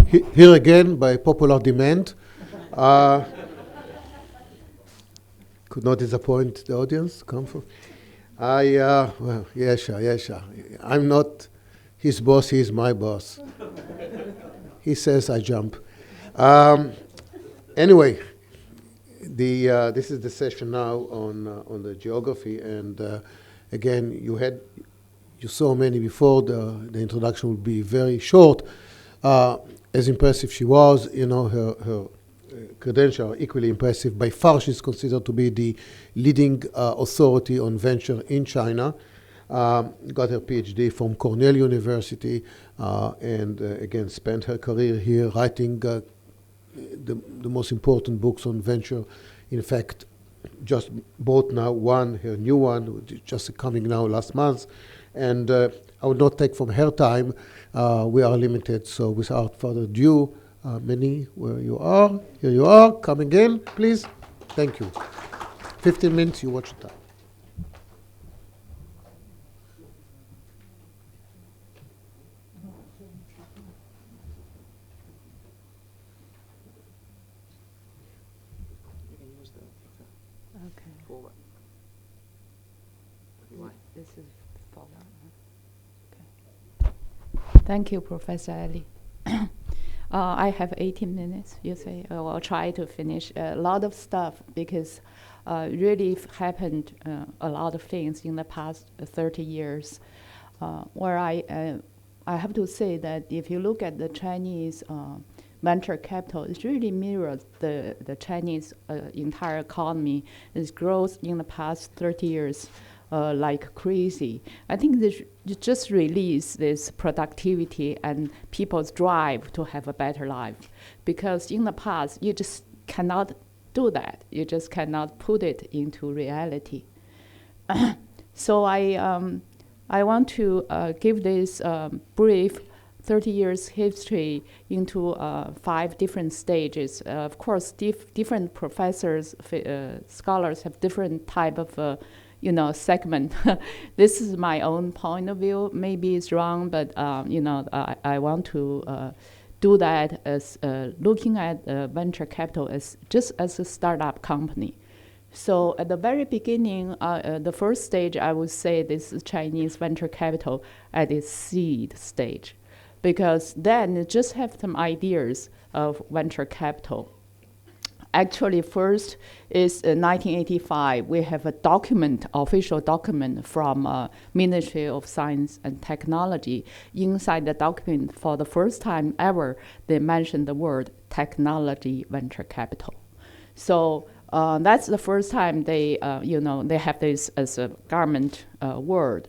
Here again, by popular demand. Could not disappoint the audience. Yesha. I'm not his boss, he's my boss. He says I jump. Anyway, this is the session now on the geography, and again, you saw Mannie before. The introduction will be very short. As impressive she was, her credentials are equally impressive. By far, she's considered to be the leading authority on venture in China. Got her PhD from Cornell University, and again, spent her career here writing the most important books on venture. In fact, just bought now her new one, just coming now last month. And I would not take from her time. We are limited, so without further ado, Mannie, where you are, here you are, come again, please. Thank you. 15 minutes, you watch the time. Thank you, Professor Ali. I have 18 minutes, you say. I'll try to finish a lot of stuff because really happened a lot of things in the past 30 years where I have to say that if you look at the Chinese venture capital, it really mirrors the Chinese entire economy. Its growth in the past 30 years like crazy. I think this just release this productivity and people's drive to have a better life. Because in the past, you just cannot do that. You just cannot put it into reality. So I want to give this brief 30 years history into 5 different stages. Of course, different professors, scholars have different type of segment. This is my own point of view. Maybe it's wrong, but I want to do that as looking at venture capital as just as a startup company. So at the very beginning, the first stage, I would say this is Chinese venture capital at its seed stage, because then it just have some ideas of venture capital. Actually, first is 1985. We have a official document from Ministry of Science and Technology. Inside the document, for the first time ever, they mentioned the word technology venture capital. So that's the first time they have this as a government word.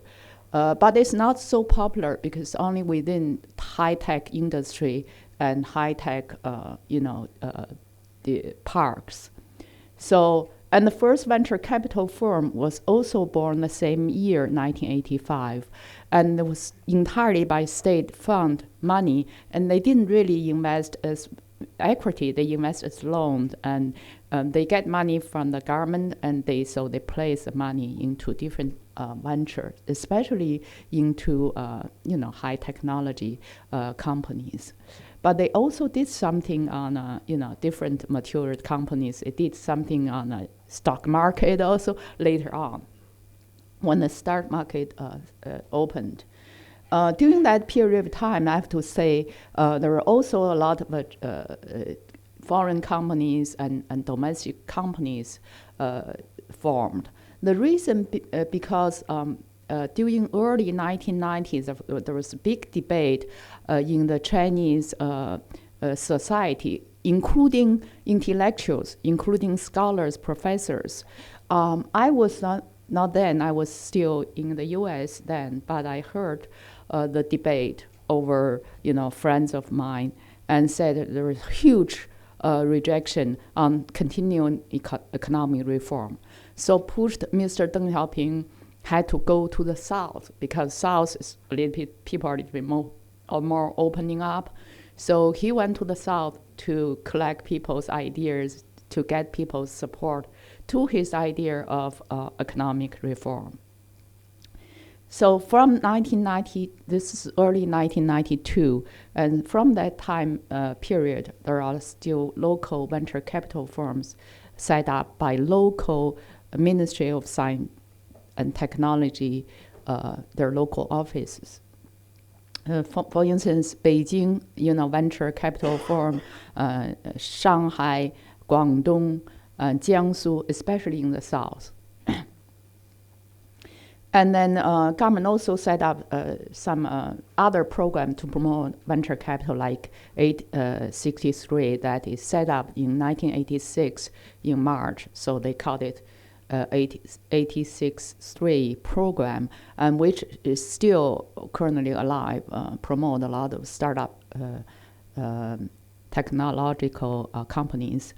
But it's not so popular because only within high-tech industry and high-tech, the parks. So, and the first venture capital firm was also born the same year, 1985, and it was entirely by state fund money, and they didn't really invest as equity, they invest as loans, and they get money from the government, and they place the money into different ventures, especially into high technology companies. But they also did something on different mature companies. It did something on a stock market also later on, when the stock market opened. During that period of time, I have to say, there were also a lot of foreign companies and domestic companies formed. The reason because during early 1990s, there was a big debate in the Chinese society, including intellectuals, including scholars, professors. I was not then, I was still in the US then, but I heard the debate over, friends of mine, and said that there was huge rejection on continuing economic reform. So pushed Mr. Deng Xiaoping had to go to the South, because South is people are a little bit more opening up. So he went to the South to collect people's ideas, to get people's support to his idea of economic reform. So from 1990, this is early 1992, and from that time period, there are still local venture capital firms set up by local Ministry of Science and Technology, their local offices. For instance, Beijing, venture capital firm, Shanghai, Guangdong, Jiangsu, especially in the south. And then government also set up some other program to promote venture capital, like 863, that is set up in 1986 in March. So they called it 863 program, and which is still currently alive, promote a lot of startup technological companies.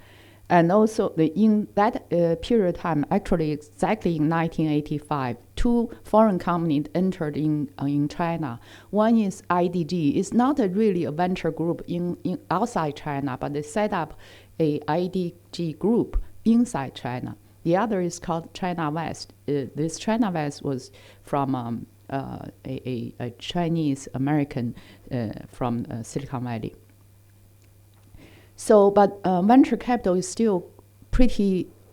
And also, in that period of time, actually exactly in 1985, two foreign companies entered in China. One is IDG. It's not really a venture group in outside China, but they set up a IDG group inside China. The other is called China West. This China West was from a Chinese American from Silicon Valley. So, but venture capital is still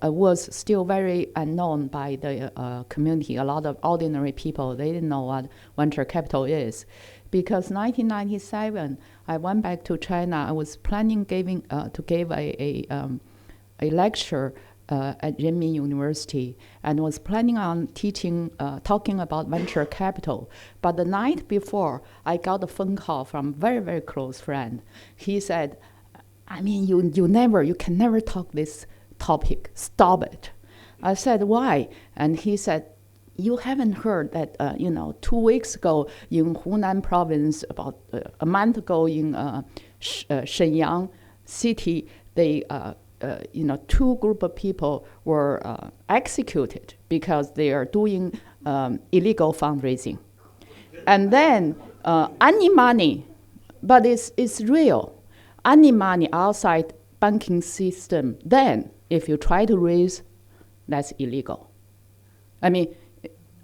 was still very unknown by the community. A lot of ordinary people, they didn't know what venture capital is. Because 1997, I went back to China. I was planning to give a lecture at Renmin University, and was planning on talking about venture capital. But the night before, I got a phone call from a very, very close friend. He said, I mean, you can never talk this topic. Stop it. I said, why? And he said, you haven't heard that, 2 weeks ago in Hunan province, about a month ago in Shenyang city, they, two group of people were executed because they are doing illegal fundraising. And then any money, but it's real. Any money outside banking system, then if you try to raise, that's illegal. I mean,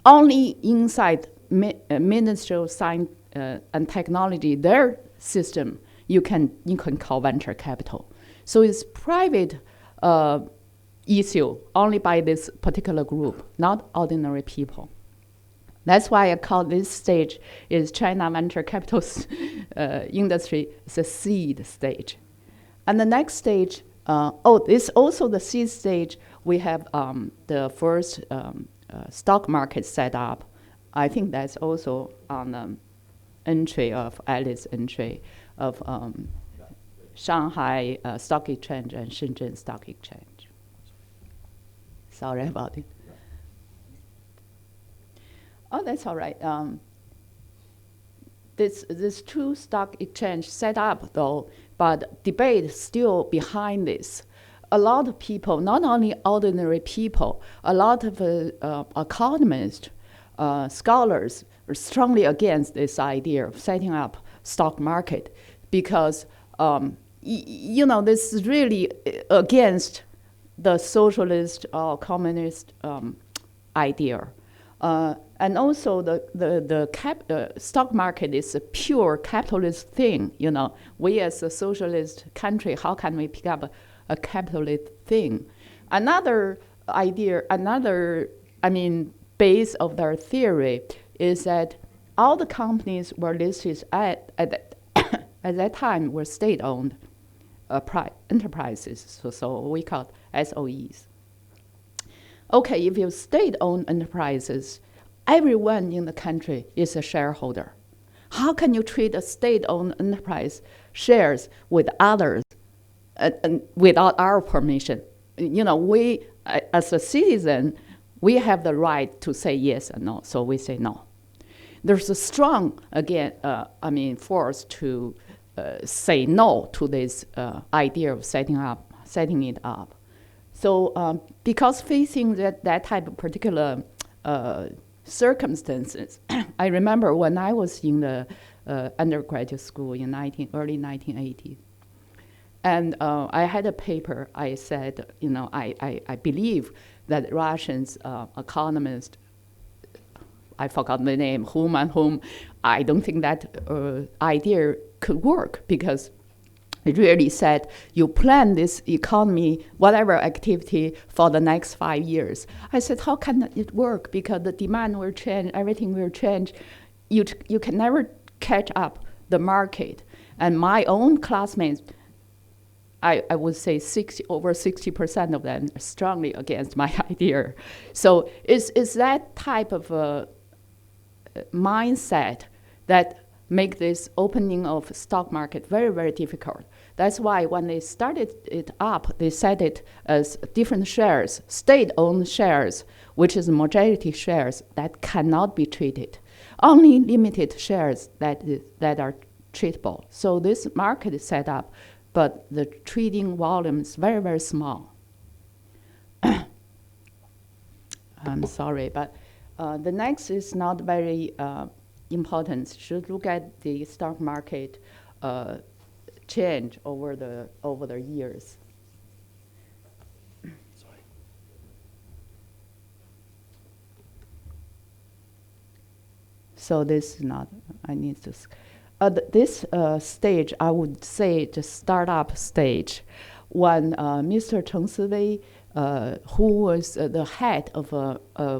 only inside Ministry of Science and Technology, their system, you can call venture capital. So it's private issue only by this particular group, not ordinary people. That's why I call this stage is China venture capital industry is a seed stage. And the next stage, this also the seed stage, we have the first stock market set up. I think that's also on the entry of Alice entry of Shanghai Stock Exchange and Shenzhen Stock Exchange. Sorry about it. Oh, that's all right. This two stock exchange set up though, but debate still behind this. A lot of people, not only ordinary people, a lot of economists, scholars are strongly against this idea of setting up stock market because, this is really against the socialist or communist idea. And also the stock market is a pure capitalist thing. We as a socialist country, how can we pick up a capitalist thing? Another idea, base of their theory is that all the companies were listed at that time were state-owned enterprises, so we call SOEs. Okay, if you have state-owned enterprises, everyone in the country is a shareholder. How can you treat a state-owned enterprise shares with others without our permission? We, as a citizen, we have the right to say yes or no, so we say no. There's a strong, force to say no to this idea of setting it up. So because facing that type of particular circumstances, I remember when I was in the undergraduate school in early 1980s, and I had a paper. I said, I believe that Russians economists, I forgot the name, whom and whom. I don't think that idea could work, because it really said you plan this economy, whatever activity, for the next 5 years. I said, how can it work? Because the demand will change, everything will change. You can never catch up the market. And my own classmates, I would say over 60% of them are strongly against my idea. So it's that type of mindset that make this opening of stock market very, very difficult. That's why when they started it up, they set it as different shares, state-owned shares, which is majority shares that cannot be treated. Only limited shares that are treatable. So this market is set up, but the trading volume is very, very small. I'm sorry, but the next is not very important. Should look at the stock market change over the years. Sorry. So this is not, I need to, this stage, I would say the startup stage, when Mr. Cheng Siwei, who was the head of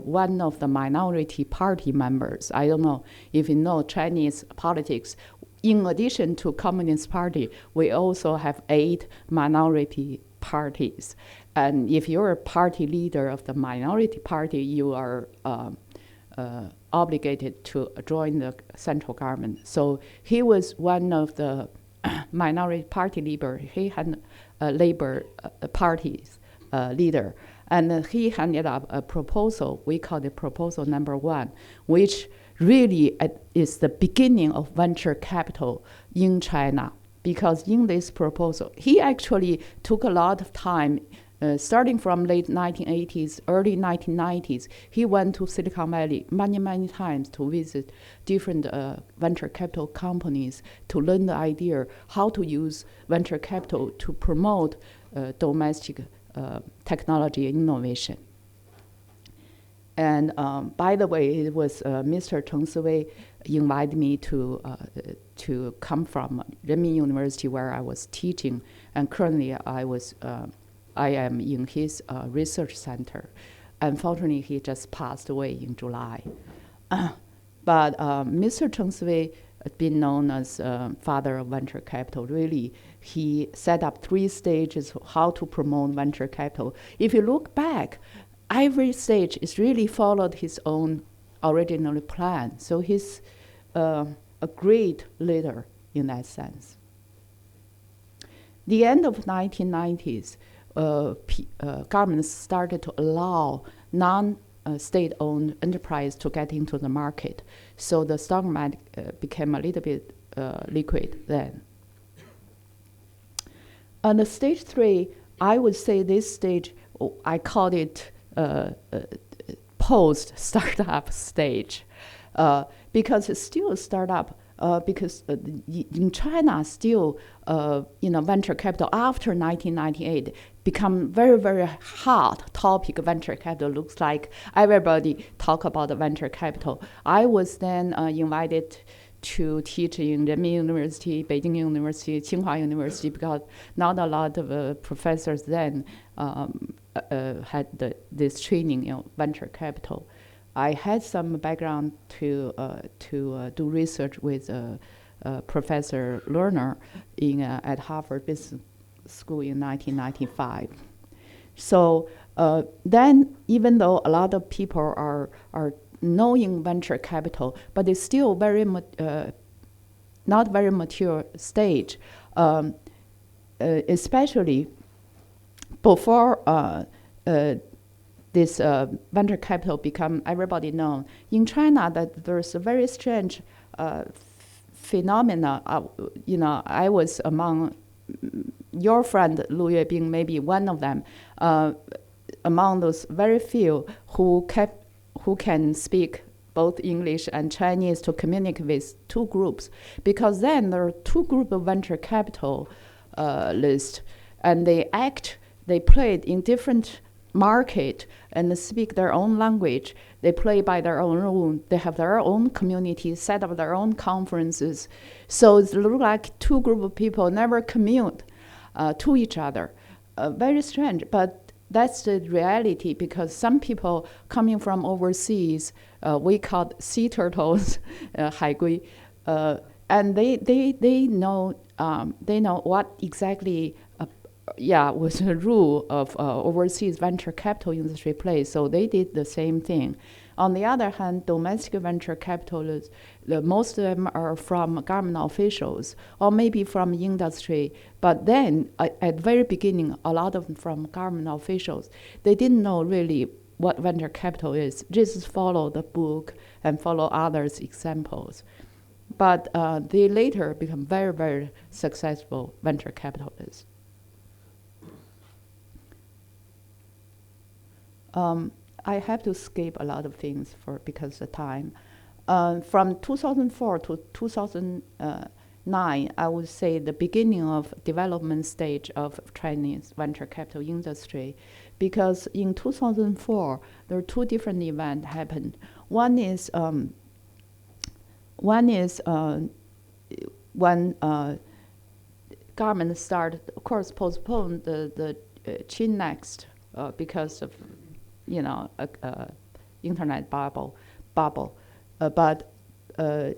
one of the minority party members, I don't know if you know Chinese politics, in addition to Communist Party, we also have 8 minority parties. And if you're a party leader of the minority party, you are obligated to join the central government. So he was one of the minority party leader. He had a Labor Party's leader. And he handed up a proposal, we call it proposal number 1, which really is the beginning of venture capital in China. Because in this proposal, he actually took a lot of time, starting from late 1980s, early 1990s. He went to Silicon Valley many, many times to visit different venture capital companies to learn the idea how to use venture capital to promote domestic technology innovation. And by the way, it was Mr. Cheng Siwei invited me to come from Renmin University, where I was teaching, and currently I am in his research center. Unfortunately, he just passed away in July. But Mr. Cheng Siwei has been known as father of venture capital. Really, he set up 3 stages how to promote venture capital. If you look back, every stage is really followed his own original plan. So he's a great leader in that sense. The end of 1990s, governments started to allow non-state-owned enterprise to get into the market. So the stock market became a little bit liquid then. On the stage 3, I would say this stage, I called it post-startup stage, because it's still a startup. Because in China, still, venture capital after 1998 become very, very hot topic. Venture capital looks like everybody talk about the venture capital. I was then invited to teach in Renmin University, Beijing University, Tsinghua University, because not a lot of professors then had this training in venture capital. I had some background to do research with Professor Lerner at Harvard Business School in 1995. So then, even though a lot of people are knowing venture capital, but it's still very not very mature stage, especially before this venture capital become everybody known. In China, that there's a very strange phenomena. I was among your friend Lu Yuebing, maybe one of them, among those very few who can speak both English and Chinese to communicate with 2 groups. Because then there are 2 groups of venture capital list, and they played in different market and speak their own language. They play by their own rule. They have their own communities, set up their own conferences. So it looks like two groups of people never commute to each other. Very strange, but that's the reality, because some people coming from overseas, we call sea turtles, 海龟, and they know what exactly was the rule of overseas venture capital industry plays. So they did the same thing. On the other hand, domestic venture capitalists, most of them are from government officials or maybe from industry. But then, at the very beginning, a lot of them from government officials. They didn't know really what venture capital is. Just follow the book and follow others' examples. But they later become very, very successful venture capitalists. I have to skip a lot of things because of time. From 2004 to 2009, I would say the beginning of development stage of Chinese venture capital industry, because in 2004 there are two different events happened. One is when government started, of course, postpone the Chin Next because of internet bubble. But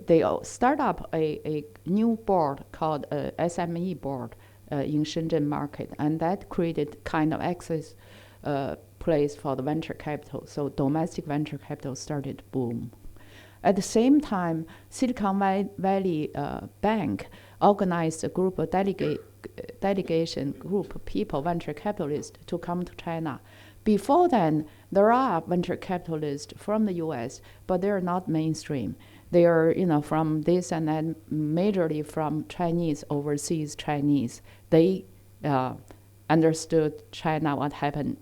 they start up a new board called SME board in Shenzhen market, and that created kind of access place for the venture capital. So domestic venture capital started to boom. At the same time, Silicon Valley Bank organized a group of delegation group of people, venture capitalists, to come to China. Before then, there are venture capitalists from the U.S., but they are not mainstream. They are, from this and then majorly from Chinese, overseas Chinese. They understood China, what happened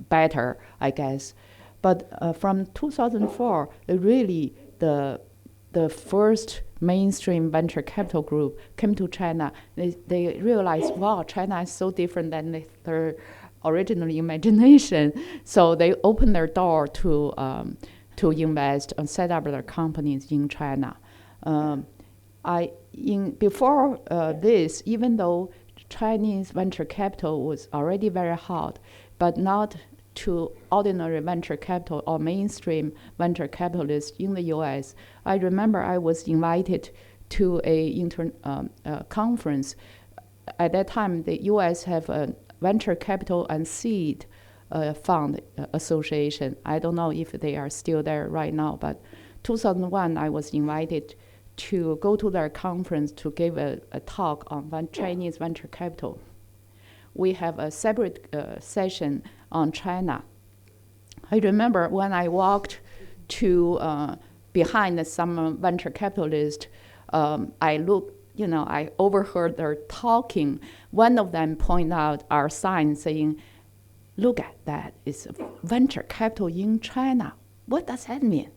better, I guess. But from 2004, really the first mainstream venture capital group came to China. They realized, wow, China is so different than their original imagination. So they opened their door to invest and set up their companies in China. Before this, even though Chinese venture capital was already very hot, but not to ordinary venture capital or mainstream venture capitalists in the U.S. I remember I was invited to a conference. At that time, the U.S. have a venture capital and seed fund association. I don't know if they are still there right now, but 2001, I was invited to go to their conference to give a talk on Chinese venture capital. We have a separate session on China. I remember when I walked to behind some venture capitalist, I looked, I overheard their talking. One of them pointed out our sign saying, "Look at that, it's venture capital in China. What does that mean?"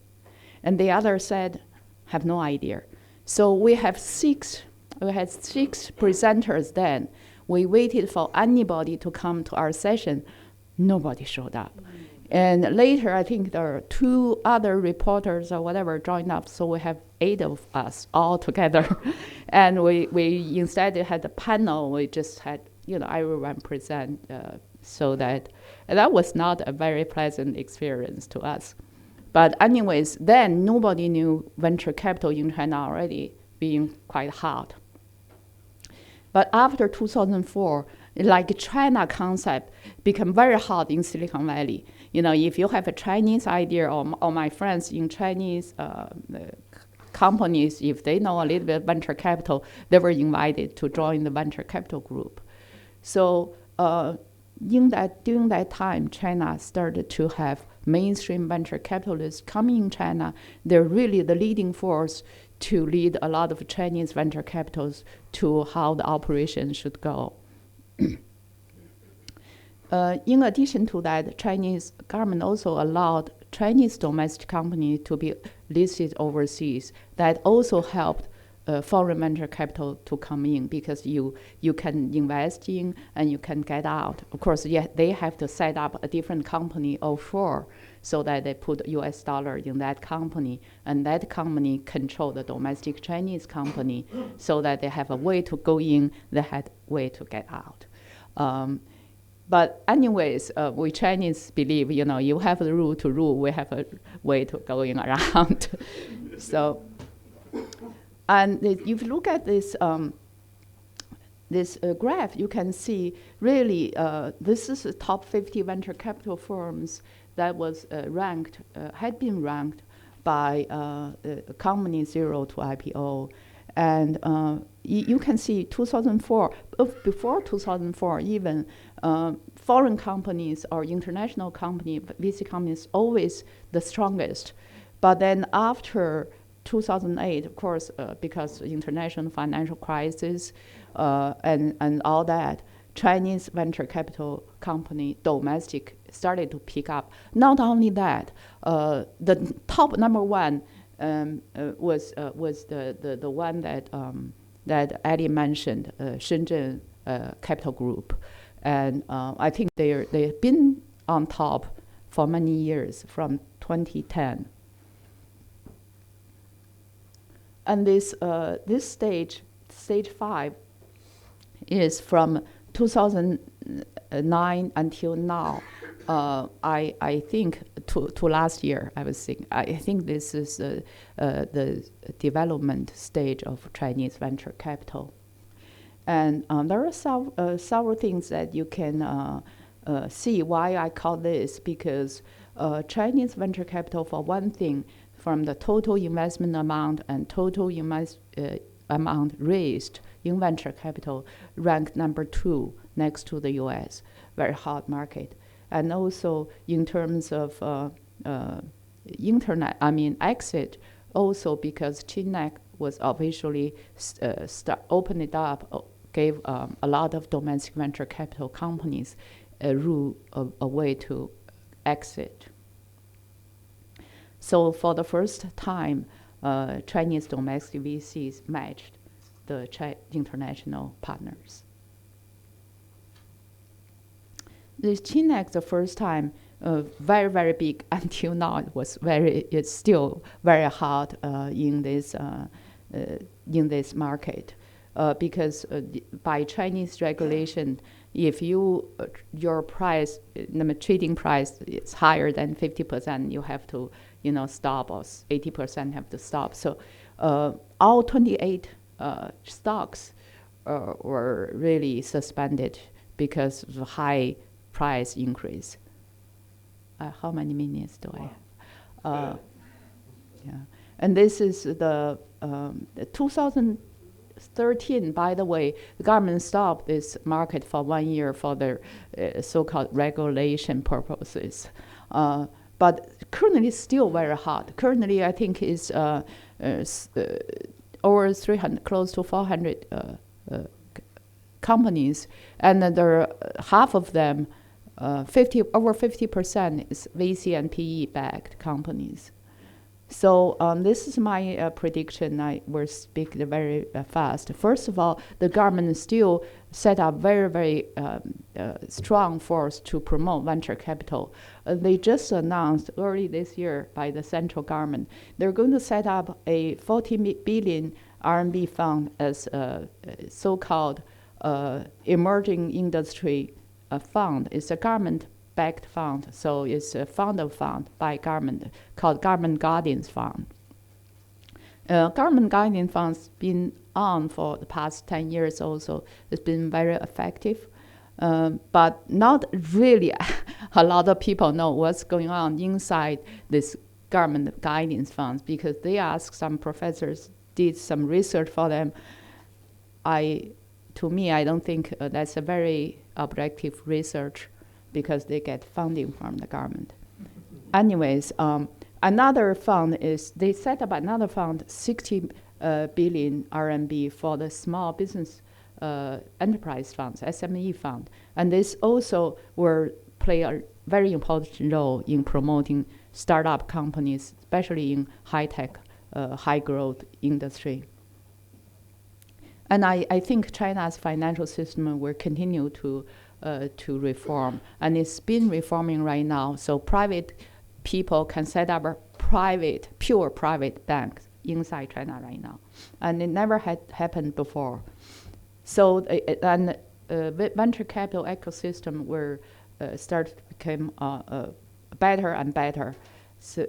And the other said, "Have no idea." So we had six presenters then. We waited for anybody to come to our session. Nobody showed up. And later, I think there are two other reporters or whatever joined up, so we have 8 of us all together. And we instead had a panel. We just had, everyone present, so that was not a very pleasant experience to us. But anyways, then nobody knew venture capital in China already being quite hot. But after 2004, like China concept became very hot in Silicon Valley. If you have a Chinese idea, or my friends in Chinese companies, if they know a little bit venture capital, they were invited to join the venture capital group. So during that time, China started to have mainstream venture capitalists coming in China. They're really the leading force to lead a lot of Chinese venture capitals to how the operation should go. In addition to that, Chinese government also allowed Chinese domestic companies to be listed overseas. That also helped foreign venture capital to come in, because you can invest in and you can get out. Of course, yeah, they have to set up a different company offshore so that they put US dollar in that company, and that company control the domestic Chinese company so that they have a way to go in, they had way to get out. But anyways, we Chinese believe, you have the rule to rule, we have a way to going around. So, and if you look at this graph, you can see really this is the top 50 venture capital firms that was ranked, had been ranked by company 0 to IPO. And you can see 2004, before 2004 even, foreign companies or international company, VC companies, always the strongest. But then after 2008, of course, because international financial crisis and all that, Chinese venture capital company, domestic, started to pick up. Not only that, the top number one was the one that Eddie mentioned, Shenzhen Capital Group, and I think they've been on top for many years from 2010. And this stage 5, is from 2009 until now. I think to last year, I think this is the development stage of Chinese venture capital. And there are several things that you can see why I call this, because Chinese venture capital, for one thing, from the total investment amount and total amount raised in venture capital, ranked number 2 next to the US, very hot market. And also in terms of exit, also because CHINEC was officially opened it up, gave a lot of domestic venture capital companies a way to exit. So for the first time, Chinese domestic VCs matched the international partners. This CHINEC, the first time, very, very big until now. It's still very hot in this market, because by Chinese regulation, if your price, the trading price is higher than 50%, you have to stop, or 80% have to stop. So all 28 stocks were really suspended because of the high price increase. How many minutes do I have? Yeah. And this is the 2013, by the way, the government stopped this market for 1 year for their so-called regulation purposes. But currently it's still very hot. Currently, I think it's over 300, close to 400 companies, and there are half of them, over 50% is VC and PE-backed companies. So this is my prediction. I will speak very fast. First of all, the government still set up very, very strong force to promote venture capital. They just announced early this year by the central government, they're going to set up a 40 billion RMB fund as a so-called emerging industry fund. It's a government-backed fund, so it's a fund by government called Government Guardians Fund. Government Guardian Fund's been on for the past 10 years also. It's been very effective, but not really a lot of people know what's going on inside this government guidance funds, because they asked some professors, did some research for them. To me, I don't think that's a very objective research, because they get funding from the government. Anyways, another fund is, they set up another fund, 60 billion RMB for the small business enterprise funds, SME fund. And this also will play a very important role in promoting startup companies, especially in high-tech, high-growth industry. And I think China's financial system will continue to reform, and it's been reforming right now. So private people can set up a pure private bank inside China right now, and it never had happened before. So venture capital ecosystem will start to become better and better. So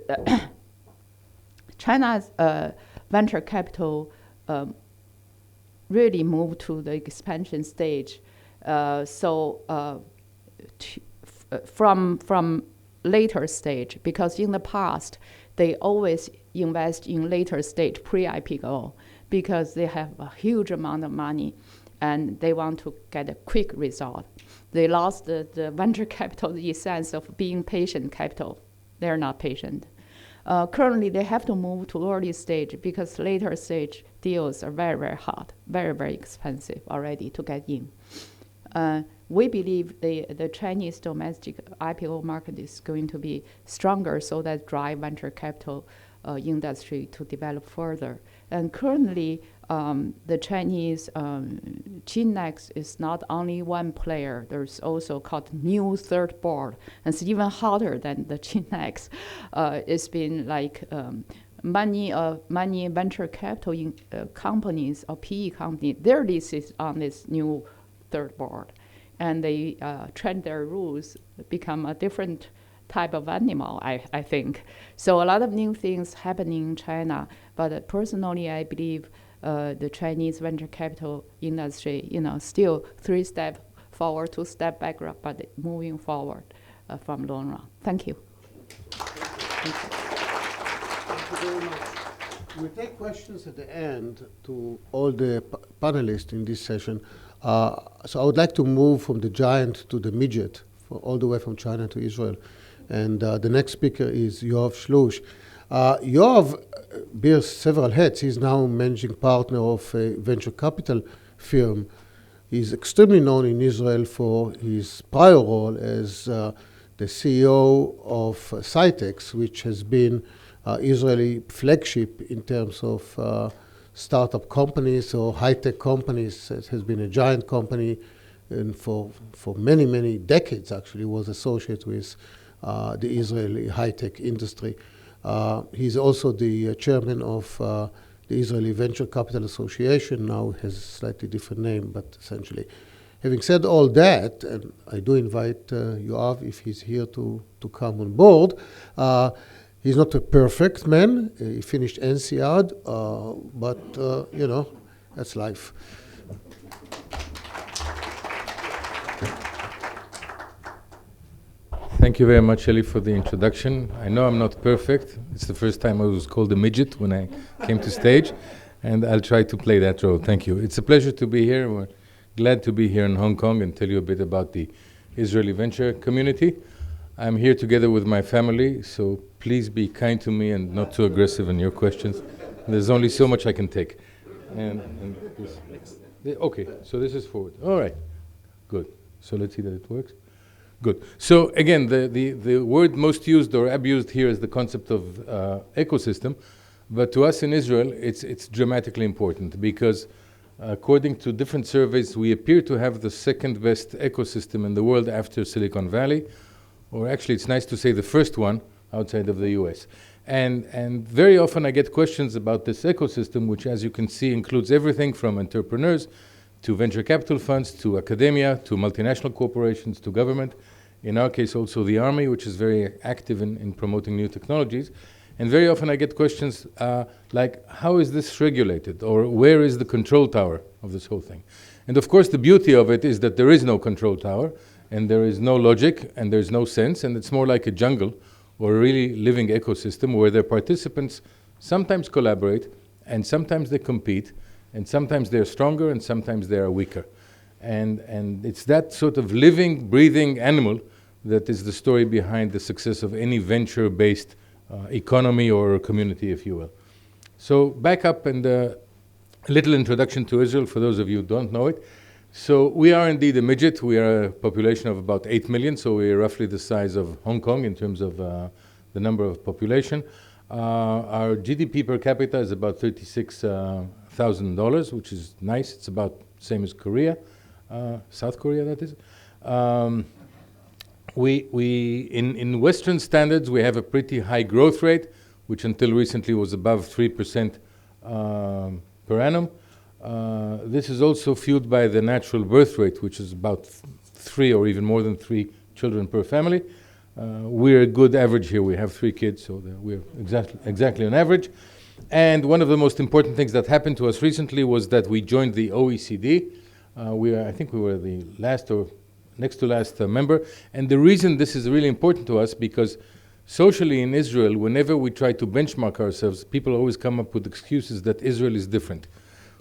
China's venture capital really moved to the expansion stage. From later stage, because in the past they always invest in later stage pre-IPO because they have a huge amount of money and they want to get a quick result. They lost the venture capital, the sense of being patient capital. They're not patient. Currently, they have to move to early stage because later stage deals are very, very hard, very, very expensive already to get in. We believe the Chinese domestic IPO market is going to be stronger, so that drive venture capital industry to develop further. And currently, the Chinese Chinex is not only one player. There's also called new third board, and it's even hotter than the Chinex. It's been like many venture capital companies or PE companies. Their list is on this new third board, and they train their rules, become a different type of animal, I think. So a lot of new things happening in China, but personally I believe the Chinese venture capital industry, still 3 steps forward, 2 steps back, but moving forward from long run. Thank you. Thank you very much. We take questions at the end to all the panelists in this session. So I would like to move from the giant to the midget, all the way from China to Israel. And the next speaker is Yoav Chelouche. Yoav bears several hats. He's now managing partner of a venture capital firm. He's extremely known in Israel for his prior role as the CEO of Cytex, which has been Israeli flagship in terms of startup companies or high-tech companies. It has been a giant company, and for many, many decades, actually, was associated with the Israeli high-tech industry. He's also the chairman of the Israeli Venture Capital Association. Now has a slightly different name, but essentially. Having said all that, and I do invite Yoav, if he's here, to come on board. He's not a perfect man. He finished INSEAD, but that's life. Thank you very much, Eli, for the introduction. I know I'm not perfect. It's the first time I was called a midget when I came to stage, and I'll try to play that role. Thank you. It's a pleasure to be here. We're glad to be here in Hong Kong and tell you a bit about the Israeli venture community. I'm here together with my family, so please be kind to me and not too aggressive in your questions. There's only so much I can take. And okay, so this is forward. All right, good. So let's see that it works. Good. So again, the word most used or abused here is the concept of ecosystem, but to us in Israel, it's dramatically important because according to different surveys, we appear to have the second best ecosystem in the world after Silicon Valley, or actually it's nice to say the first one outside of the US. And very often I get questions about this ecosystem, which as you can see includes everything from entrepreneurs to venture capital funds, to academia, to multinational corporations, to government. In our case, also the army, which is very active in promoting new technologies. And very often I get questions like, how is this regulated? Or where is the control tower of this whole thing? And of course, the beauty of it is that there is no control tower, and there is no logic, and there's no sense, and it's more like a jungle or a really living ecosystem where the participants sometimes collaborate, and sometimes they compete, and sometimes they're stronger and sometimes they are weaker. And it's that sort of living, breathing animal that is the story behind the success of any venture-based economy or community, if you will. So back up and a little introduction to Israel for those of you who don't know it. So we are indeed a midget. We are a population of about 8 million, so we are roughly the size of Hong Kong in terms of the number of population. Our GDP per capita is about $100,000, which is nice. It's about same as Korea, South Korea, that is. In Western standards, we have a pretty high growth rate, which until recently was above 3% per annum. This is also fueled by the natural birth rate, which is about 3 or even more than 3 children per family. We're a good average here. We have 3 kids, so we're exactly on average. And one of the most important things that happened to us recently was that we joined the OECD. I think we were the last or next to last member. And the reason this is really important to us, because socially in Israel, whenever we try to benchmark ourselves, people always come up with excuses that Israel is different.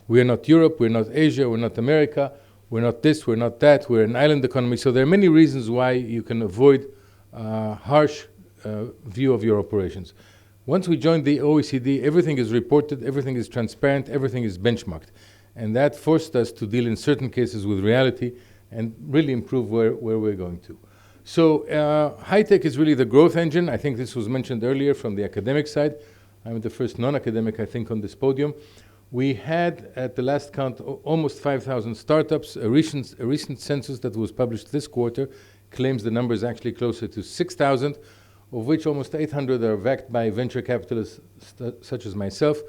We are not Europe, we're not Asia, we're not America, we're not this, we're not that, we're an island economy. So there are many reasons why you can avoid harsh view of your operations. Once we joined the OECD, everything is reported, everything is transparent, everything is benchmarked. And that forced us to deal in certain cases with reality and really improve where we're going to. So high-tech is really the growth engine. I think this was mentioned earlier from the academic side. I'm the first non-academic, I think, on this podium. We had, at the last count, almost 5,000 startups. A recent census that was published this quarter claims the number is actually closer to 6,000, of which almost 800 are backed by venture capitalists such as myself.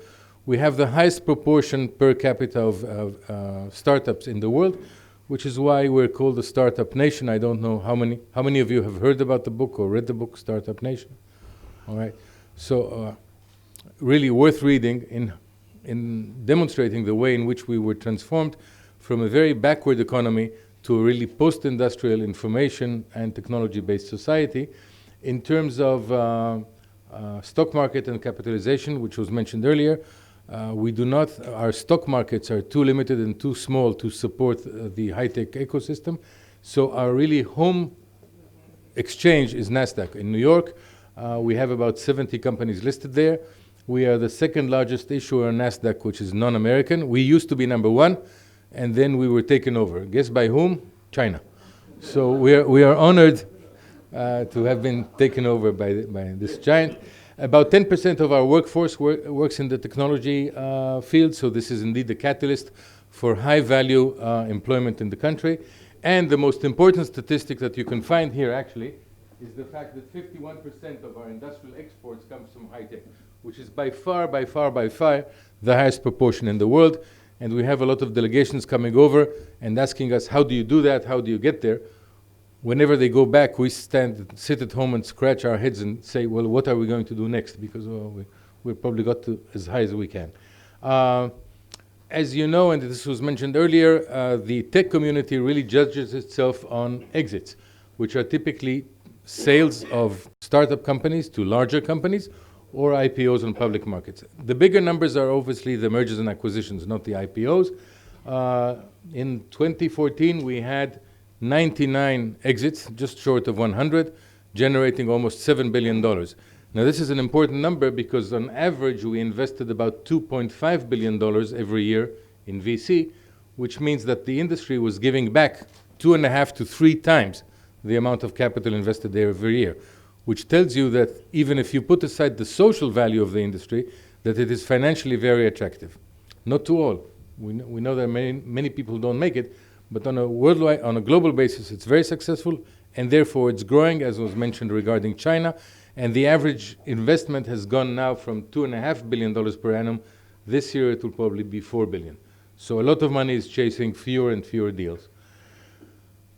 We have the highest proportion per capita of startups in the world, which is why we're called the Startup Nation. I don't know how many of you have heard about the book or read the book, Startup Nation. All right. So really worth reading in demonstrating the way in which we were transformed from a very backward economy to a really post-industrial information and technology-based society. In terms of stock market and capitalization, which was mentioned earlier, our stock markets are too limited and too small to support the high-tech ecosystem. So our really home exchange is NASDAQ. In New York, we have about 70 companies listed there. We are the second largest issuer on NASDAQ, which is non-American. We used to be number 1, and then we were taken over. Guess by whom? China. So we are honored to have been taken over by this giant. About 10% of our workforce works in the technology field, so this is indeed the catalyst for high-value employment in the country. And the most important statistic that you can find here, actually, is the fact that 51% of our industrial exports comes from high-tech, which is by far, the highest proportion in the world. And we have a lot of delegations coming over and asking us, how do you do that? How do you get there? Whenever they go back, we sit at home and scratch our heads and say, well, what are we going to do next? Because we probably got to as high as we can. As you know, and this was mentioned earlier, the tech community really judges itself on exits, which are typically sales of startup companies to larger companies or IPOs on public markets. The bigger numbers are obviously the mergers and acquisitions, not the IPOs. In 2014, we had 99 exits, just short of 100, generating almost $7 billion. Now, this is an important number because on average, we invested about $2.5 billion every year in VC, which means that the industry was giving back 2.5 to 3 times the amount of capital invested there every year, which tells you that even if you put aside the social value of the industry, that it is financially very attractive. Not to all. We know that many people don't make it, but on a global basis, it's very successful, and therefore it's growing, as was mentioned regarding China, and the average investment has gone now from $2.5 billion per annum. This year it will probably be $4 billion. So a lot of money is chasing fewer and fewer deals.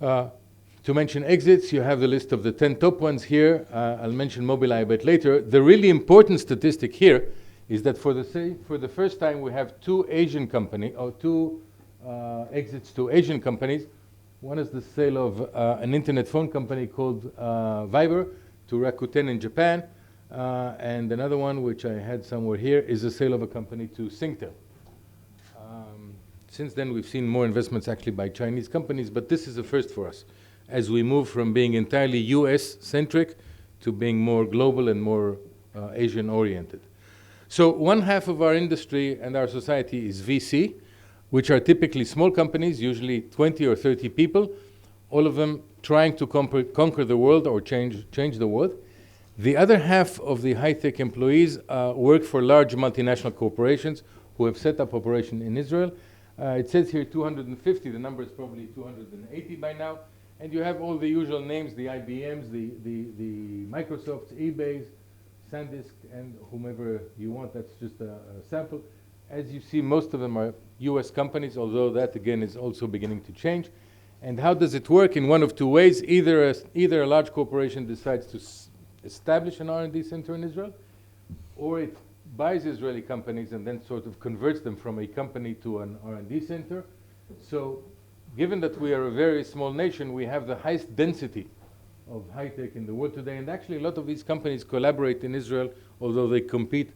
To mention exits, you have the list of the 10 top ones here. I'll mention Mobileye a bit later. The really important statistic here is that for the first time we have 2 Asian companies, or 2 exits to Asian companies. One is the sale of an internet phone company called Viber to Rakuten in Japan. And another one, which I had somewhere here, is the sale of a company to Singtel. Since then, we've seen more investments actually by Chinese companies, but this is a first for us, as we move from being entirely US-centric to being more global and more Asian-oriented. So 1/2 of our industry and our society is VC, which are typically small companies, usually 20 or 30 people, all of them trying to conquer the world or change the world. The other half of the high-tech employees work for large multinational corporations who have set up operation in Israel. It says here 250, the number is probably 280 by now. And you have all the usual names, the IBMs, the Microsofts, eBays, SanDisk, and whomever you want. That's just a sample. As you see, most of them are US companies, although that again is also beginning to change. And how does it work? In one of two ways. Either a large corporation decides to establish an R&D center in Israel, or it buys Israeli companies and then sort of converts them from a company to an R&D center. So given that we are a very small nation, we have the highest density of high-tech in the world today. And actually, a lot of these companies collaborate in Israel, although they compete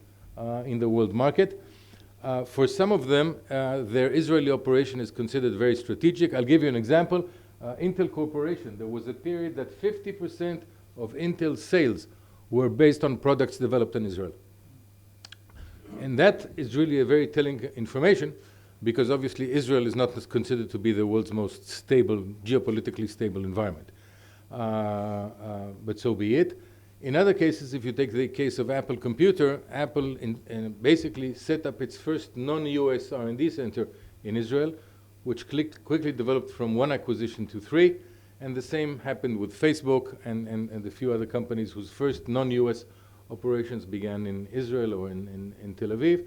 in the world market. For some of them, their Israeli operation is considered very strategic. I'll give you an example. Intel Corporation, there was a period that 50% of Intel's sales were based on products developed in Israel. And that is really a very telling information, because obviously Israel is not considered to be the world's most stable, geopolitically stable environment. But so be it. In other cases, if you take the case of Apple Computer, Apple basically set up its first non-US R&D center in Israel, which quickly developed from one acquisition to three. And the same happened with Facebook and a few other companies whose first non-US operations began in Israel or in Tel Aviv.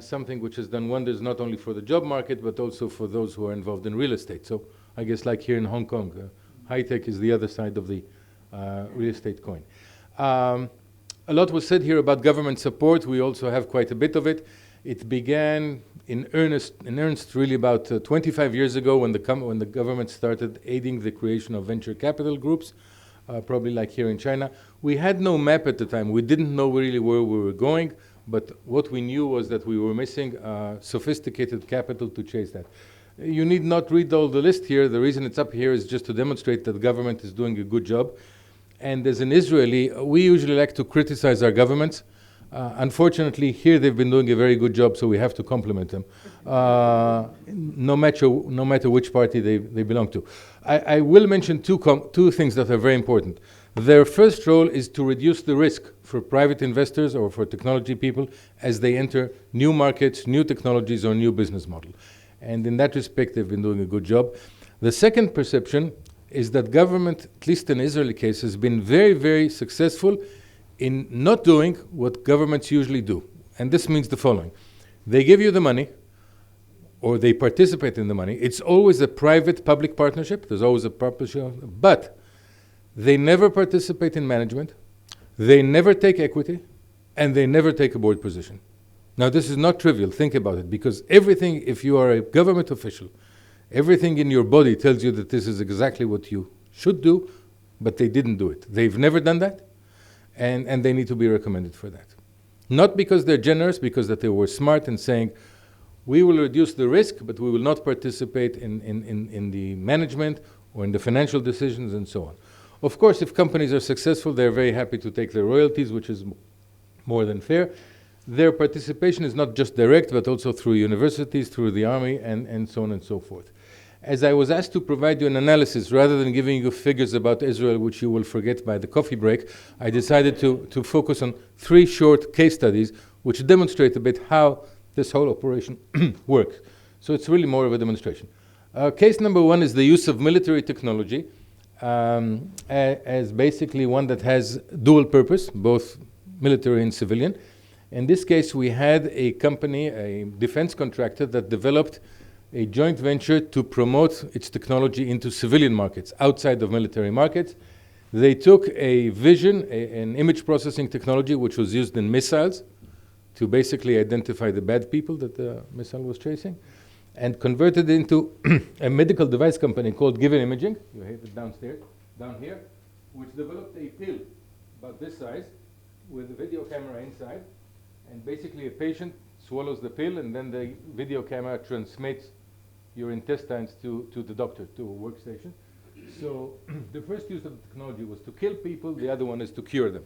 Something which has done wonders not only for the job market, but also for those who are involved in real estate. So I guess like here in Hong Kong, high-tech is the other side of the real estate coin. A lot was said here about government support. We also have quite a bit of it. It began in earnest really about 25 years ago when the government started aiding the creation of venture capital groups, probably like here in China. We had no map at the time. We didn't know really where we were going, but what we knew was that we were missing sophisticated capital to chase that. You need not read all the list here. The reason it's up here is just to demonstrate that the government is doing a good job. And as an Israeli, we usually like to criticize our governments. Unfortunately, here they've been doing a very good job, so we have to compliment them, no matter which party they belong to. I will mention two things that are very important. Their first role is to reduce the risk for private investors or for technology people as they enter new markets, new technologies, or new business model. And in that respect, they've been doing a good job. The second perception is that government, at least in Israeli case, has been very, very successful in not doing what governments usually do. And this means the following. They give you the money, or they participate in the money. It's always a private-public partnership. There's always a partnership. But they never participate in management. They never take equity. And they never take a board position. Now, this is not trivial. Think about it. Because everything, if you are a government official, everything in your body tells you that this is exactly what you should do, but they didn't do it. They've never done that, and they need to be recommended for that. Not because they're generous, because that they were smart in saying, we will reduce the risk, but we will not participate in the management or in the financial decisions and so on. Of course, if companies are successful, they're very happy to take their royalties, which is more than fair. Their participation is not just direct, but also through universities, through the army, and so on and so forth. As I was asked to provide you an analysis, rather than giving you figures about Israel, which you will forget by the coffee break, I decided to focus on 3 short case studies, which demonstrate a bit how this whole operation works. So it's really more of a demonstration. Case number 1 is the use of military technology as basically one that has dual purpose, both military and civilian. In this case, we had a company, a defense contractor, that developed a joint venture to promote its technology into civilian markets, outside of military markets. They took a vision, an image processing technology, which was used in missiles to basically identify the bad people that the missile was chasing, and converted it into a medical device company called Given Imaging. You have it downstairs, down here, which developed a pill about this size with a video camera inside. And basically a patient swallows the pill, and then the video camera transmits your intestines to the doctor, to a workstation. So the first use of the technology was to kill people. The other one is to cure them.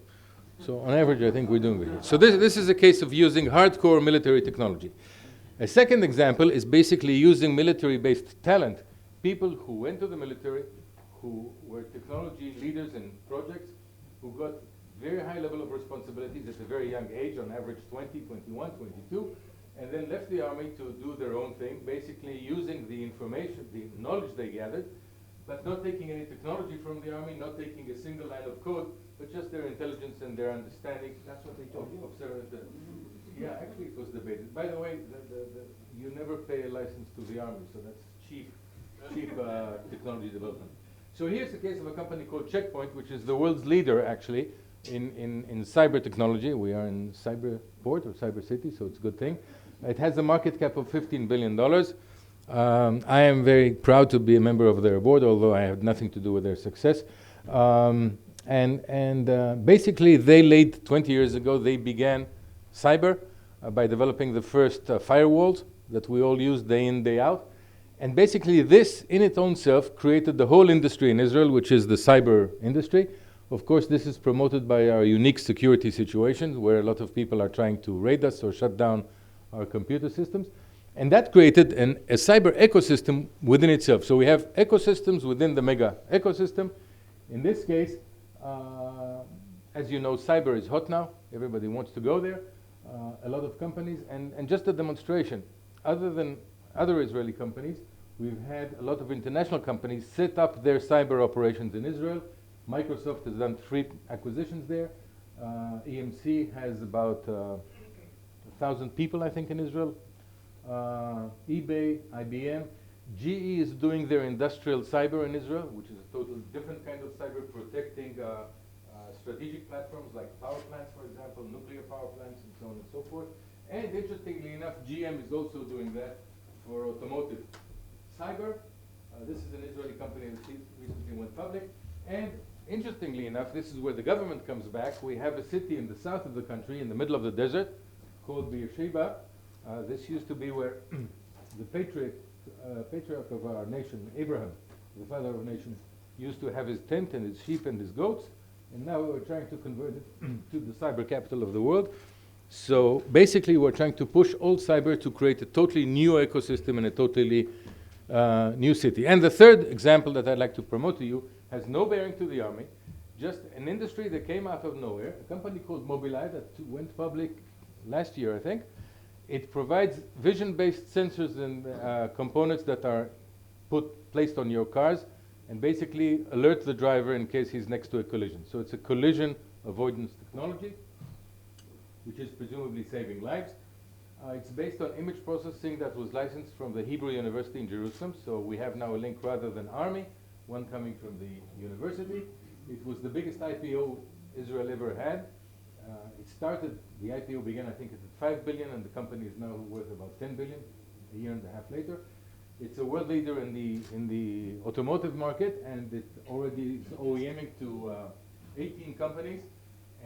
So on average, I think we're doing good. So this is a case of using hardcore military technology. A second example is basically using military-based talent, people who went to the military, who were technology leaders in projects, who got very high level of responsibilities at a very young age, on average 20, 21, 22, and then left the army to do their own thing, basically using the information, the knowledge they gathered, but not taking any technology from the army, not taking a single line of code, but just their intelligence and their understanding. That's what they told you, Accelerators. Yeah, actually it was debated. By the way, you never pay a license to the army, so that's cheap technology development. So here's the case of a company called Checkpoint, which is the world's leader, actually, in cyber technology. We are in cyber port or cyber city, so it's a good thing. It has a market cap of $15 billion. I am very proud to be a member of their board, although I have nothing to do with their success. Basically, they laid 20 years ago, they began cyber by developing the first firewalls that we all use day in, day out. And basically, this in its own self created the whole industry in Israel, which is the cyber industry. Of course, this is promoted by our unique security situation, where a lot of people are trying to raid us or shut down our computer systems. And that created a cyber ecosystem within itself. So we have ecosystems within the mega ecosystem. In this case, as you know, cyber is hot now. Everybody wants to go there. A lot of companies. And just a demonstration, other than other Israeli companies, we've had a lot of international companies set up their cyber operations in Israel. Microsoft has done 3 acquisitions there. EMC has about 1,000 people, I think, in Israel. eBay, IBM. GE is doing their industrial cyber in Israel, which is a totally different kind of cyber, protecting strategic platforms like power plants, for example, nuclear power plants, and so on and so forth. And interestingly enough, GM is also doing that for automotive cyber. This is an Israeli company that recently went public. And interestingly enough, this is where the government comes back. We have a city in the south of the country, in the middle of the desert, called Beersheba. This used to be where the patriarch of our nation, Abraham, the father of a nation, used to have his tent and his sheep and his goats. And now we're trying to convert it to the cyber capital of the world. So basically, we're trying to push old cyber to create a totally new ecosystem and a totally new city. And the third example that I'd like to promote to you has no bearing to the army, just an industry that came out of nowhere, a company called Mobileye that went public last year, I think. It provides vision-based sensors and components that are placed on your cars and basically alert the driver in case he's next to a collision. So it's a collision avoidance technology, which is presumably saving lives. It's based on image processing that was licensed from the Hebrew University in Jerusalem. So we have now a link rather than army, one coming from the university. It was the biggest IPO Israel ever had. The IPO began, I think, at 5 billion, and the company is now worth about 10 billion a year and a half later. It's a world leader in the automotive market, and it already is OEMing to 18 companies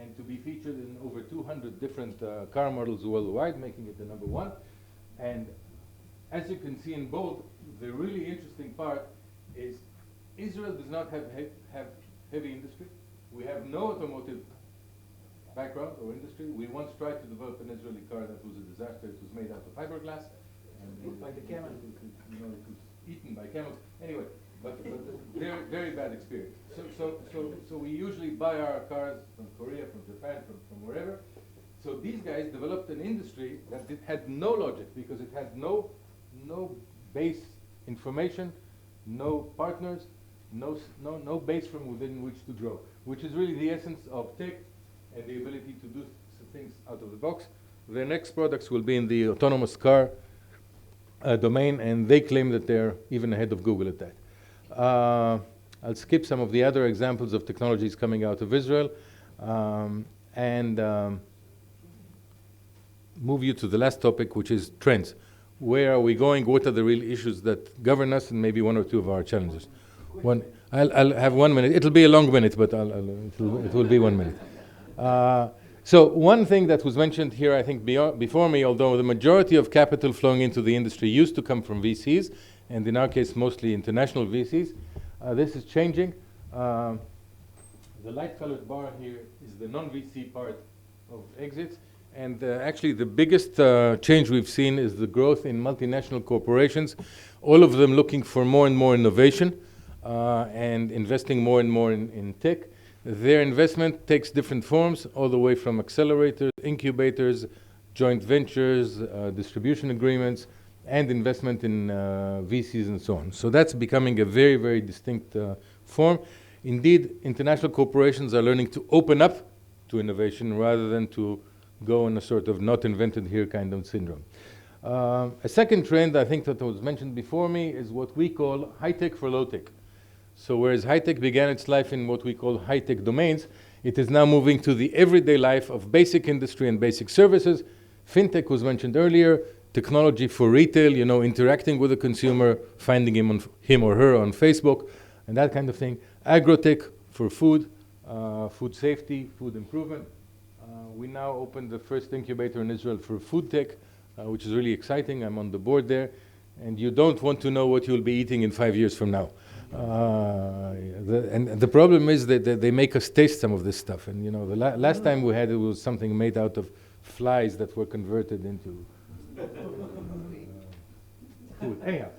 and to be featured in over 200 different car models worldwide, making it the #1. And as you can see in bold, the really interesting part is Israel does not have heavy industry. We have no automotive background or industry. We once tried to develop an Israeli car that was a disaster. It was made out of fiberglass. And by the camel. It was eaten by camels. Anyway, but very, very bad experience. So we usually buy our cars from Korea, from Japan, from wherever. So these guys developed an industry that had no logic because it had no base information, no partners, no base from within which to grow, which is really the essence of tech and the ability to do some things out of the box. Their next products will be in the autonomous car domain, and they claim that they're even ahead of Google at that. I'll skip some of the other examples of technologies coming out of Israel and move you to the last topic, which is trends. Where are we going? What are the real issues that govern us, and maybe one or two of our challenges? I'll have 1 minute. It'll be a long minute, but it will be 1 minute. So one thing that was mentioned here, I think, before me, although the majority of capital flowing into the industry used to come from VCs, and in our case, mostly international VCs, this is changing. The light-colored bar here is the non-VC part of exits. And actually, the biggest change we've seen is the growth in multinational corporations, all of them looking for more and more innovation and investing more and more in tech. Their investment takes different forms, all the way from accelerators, incubators, joint ventures, distribution agreements, and investment in VCs and so on. So that's becoming a very, very distinct form. Indeed, international corporations are learning to open up to innovation rather than to go on a sort of not invented here kind of syndrome. A second trend, I think that was mentioned before me, is what we call high-tech for low-tech. So whereas high-tech began its life in what we call high-tech domains, it is now moving to the everyday life of basic industry and basic services. Fintech was mentioned earlier, technology for retail, you know, interacting with the consumer, finding him or her on Facebook, and that kind of thing. Agrotech for food, food safety, food improvement. We now opened the first incubator in Israel for food tech, which is really exciting. I'm on the board there. And you don't want to know what you'll be eating in 5 years from now. And the problem is that they make us taste some of this stuff. And you know, the last time we had it was something made out of flies that were converted into food. Anyhow,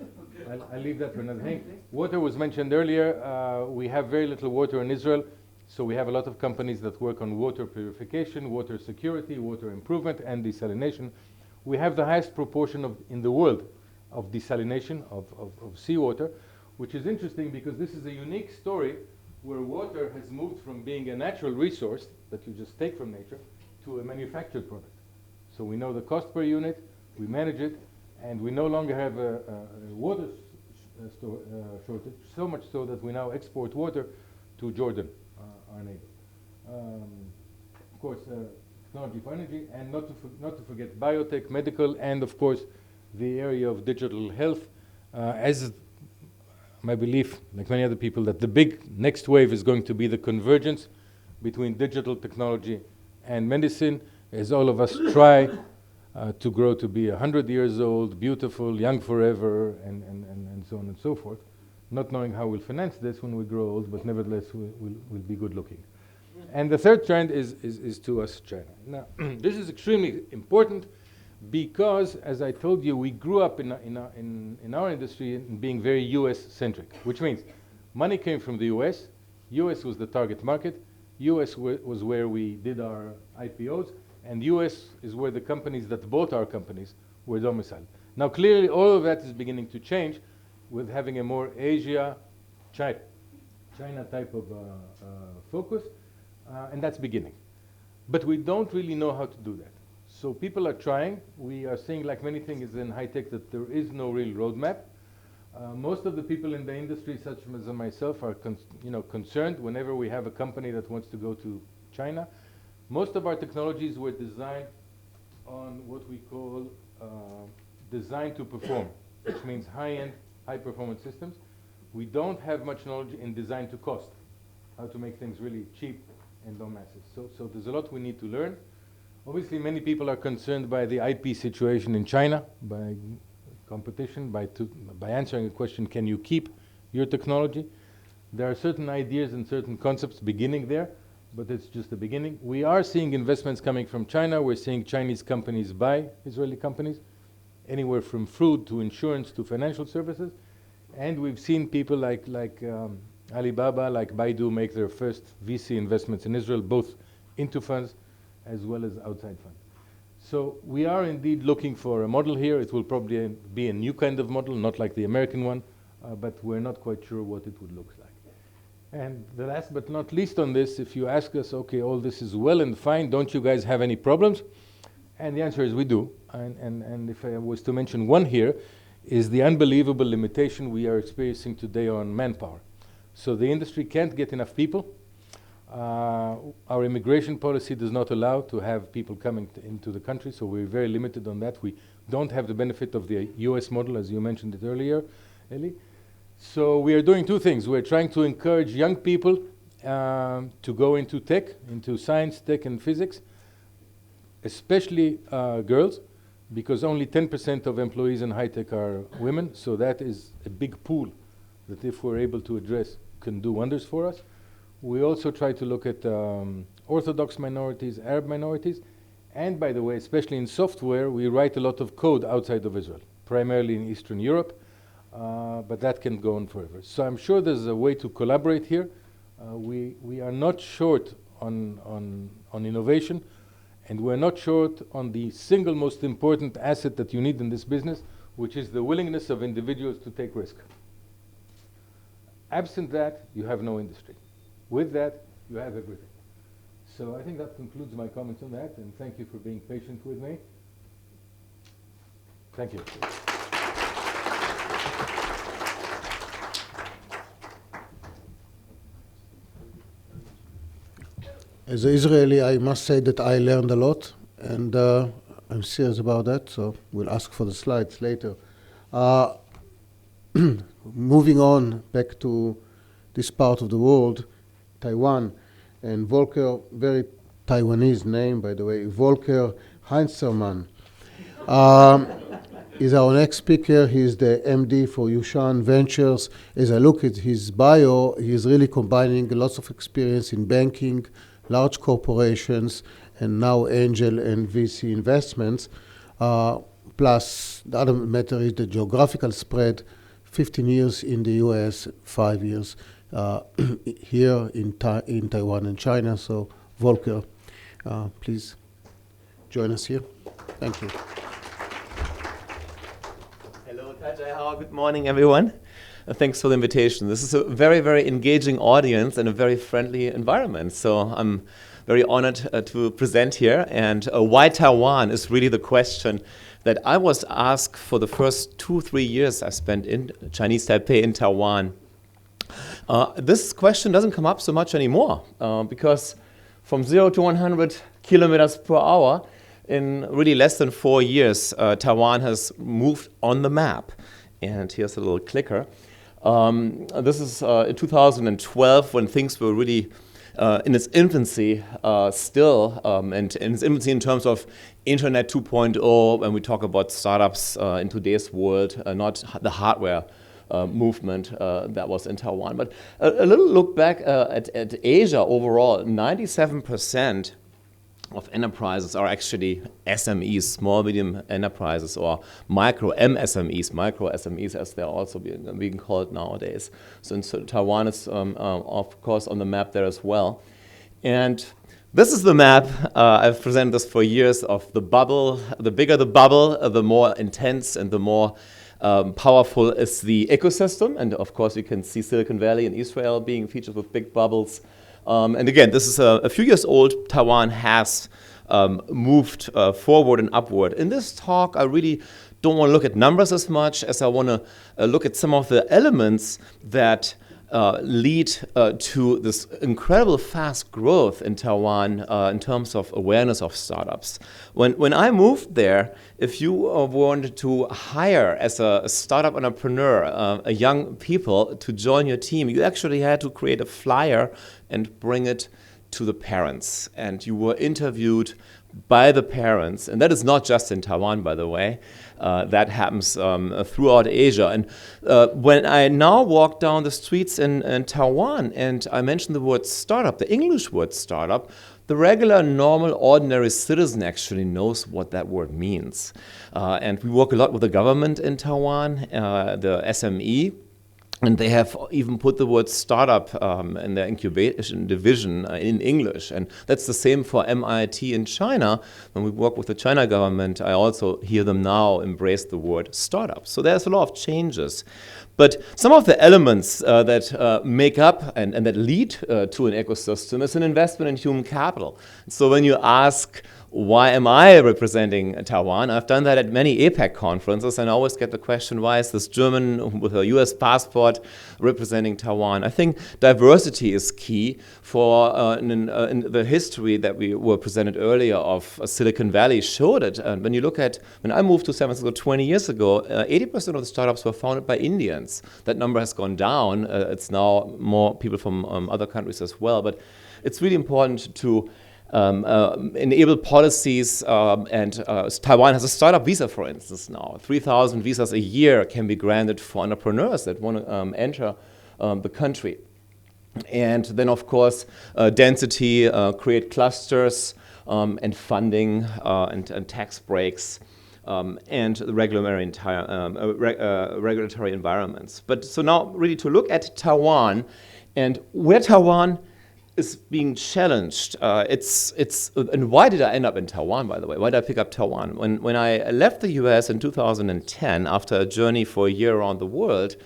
I'll leave that for another thing. Water was mentioned earlier. We have very little water in Israel. So we have a lot of companies that work on water purification, water security, water improvement, and desalination. We have the highest proportion in the world of desalination of seawater, which is interesting because this is a unique story where water has moved from being a natural resource that you just take from nature to a manufactured product. So we know the cost per unit, we manage it, and we no longer have a water shortage, so much so that we now export water to Jordan, our neighbor. Of course, technology for energy, and not to forget biotech, medical, and of course the area of digital health. As my belief, like many other people, that the big next wave is going to be the convergence between digital technology and medicine, as all of us try to grow to be 100 years old, beautiful, young forever, and so on and so forth, not knowing how we'll finance this when we grow old, but nevertheless we'll be good looking. And the third trend is to us, China. Now, this is extremely important because, as I told you, we grew up in our industry in being very US-centric, which means money came from the US, US was the target market, US was where we did our IPOs, and US is where the companies that bought our companies were domiciled. Now, clearly, all of that is beginning to change with having a more Asia, China type of focus. And that's beginning. But we don't really know how to do that. So people are trying. We are seeing, like many things in high tech, that there is no real roadmap. Most of the people in the industry, such as myself, are concerned whenever we have a company that wants to go to China. Most of our technologies were designed on what we call design to perform, which means high-end, high-performance systems. We don't have much knowledge in design to cost, how to make things really cheap and low masses. So there's a lot we need to learn. Obviously, many people are concerned by the IP situation in China, by competition, by answering a question, can you keep your technology? There are certain ideas and certain concepts beginning there, but it's just the beginning. We are seeing investments coming from China. We're seeing Chinese companies buy Israeli companies, anywhere from food to insurance to financial services. And we've seen people like Alibaba, like Baidu, make their first VC investments in Israel, both into funds as well as outside funds. So we are indeed looking for a model here. It will probably be a new kind of model, not like the American one, but we're not quite sure what it would look like. And the last but not least on this, if you ask us, okay, all this is well and fine, don't you guys have any problems? And the answer is we do. And if I was to mention one here, is the unbelievable limitation we are experiencing today on manpower. So the industry can't get enough people. Our immigration policy does not allow to have people coming into the country, so we're very limited on that. We don't have the benefit of the US model, as you mentioned it earlier, Eli. So we are doing two things. We're trying to encourage young people to go into tech, into science, tech, and physics, especially girls, because only 10% of employees in high tech are women, so that is a big pool that if we're able to address can do wonders for us. We also try to look at Orthodox minorities, Arab minorities, and by the way, especially in software, we write a lot of code outside of Israel, primarily in Eastern Europe, but that can go on forever. So I'm sure there's a way to collaborate here. We are not short on innovation, And we're not short on the single most important asset that you need in this business, which is the willingness of individuals to take risk. Absent that, you have no industry. With that, you have everything. So I think that concludes my comments on that, and thank you for being patient with me. Thank you. As an Israeli, I must say that I learned a lot, and I'm serious about that, so we'll ask for the slides later. Moving on back to this part of the world, Taiwan, and Volker, very Taiwanese name, by the way, Volker Heistermann, is our next speaker. He's the MD for Yushan Ventures. As I look at his bio, he's really combining lots of experience in banking, large corporations, and now angel and VC investments. Plus, the other matter is the geographical spread, 15 years in the US, 5 years here in Taiwan and China. So, Volker, please join us here. Thank you. Hello, Tajai. Good morning, everyone. Thanks for the invitation. This is a very, very engaging audience and a very friendly environment. So I'm very honored to present here. And why Taiwan is really the question that I was asked for the first 2-3 years I spent in Chinese Taipei in Taiwan. This question doesn't come up so much anymore because from 0 to 100 kilometers per hour in really less than 4 years, Taiwan has moved on the map. And here's a little clicker. This is in 2012 when things were really in its infancy still, and in its infancy in terms of Internet 2.0, when we talk about startups in today's world, not the hardware movement that was in Taiwan. But a little look back at Asia overall, 97% of enterprises are actually SMEs, small, medium enterprises, or micro SMEs, as they're also being called nowadays. So Taiwan is, of course, on the map there as well. And this is the map. I've presented this for years of the bubble. The bigger the bubble, the more intense and the more powerful is the ecosystem. And of course, you can see Silicon Valley and Israel being featured with big bubbles. And again, this is a few years old. Taiwan has moved forward and upward. In this talk, I really don't want to look at numbers as much as I want to look at some of the elements that lead to this incredible fast growth in Taiwan in terms of awareness of startups. When I moved there, if you wanted to hire as a startup entrepreneur, a young people to join your team, you actually had to create a flyer and bring it to the parents. And you were interviewed by the parents. And that is not just in Taiwan, by the way. That happens throughout Asia. And when I now walk down the streets in Taiwan and I mention the word startup, the English word startup, the regular, normal, ordinary citizen actually knows what that word means. And we work a lot with the government in Taiwan, the SME. And they have even put the word startup in their incubation division in English. And that's the same for MIT in China. When we work with the China government, I also hear them now embrace the word startup. So there's a lot of changes. But some of the elements that make up and that lead to an ecosystem is an investment in human capital. So when you ask, why am I representing Taiwan? I've done that at many APEC conferences, and I always get the question, why is this German with a US passport representing Taiwan? I think diversity is key for in the history that we were presented earlier of Silicon Valley showed it. And when you look at, when I moved to San Francisco 20 years ago, 80% of the startups were founded by Indians. That number has gone down. It's now more people from other countries as well. But it's really important to enable policies, and Taiwan has a startup visa, for instance, now. 3,000 visas a year can be granted for entrepreneurs that want to enter the country. And then, of course, density, create clusters, and funding, and tax breaks, and the regulatory environments. But so now really to look at Taiwan and where Taiwan is being challenged. And why did I end up in Taiwan, by the way? Why did I pick up Taiwan? When I left the US in 2010, after a journey for a year around the world,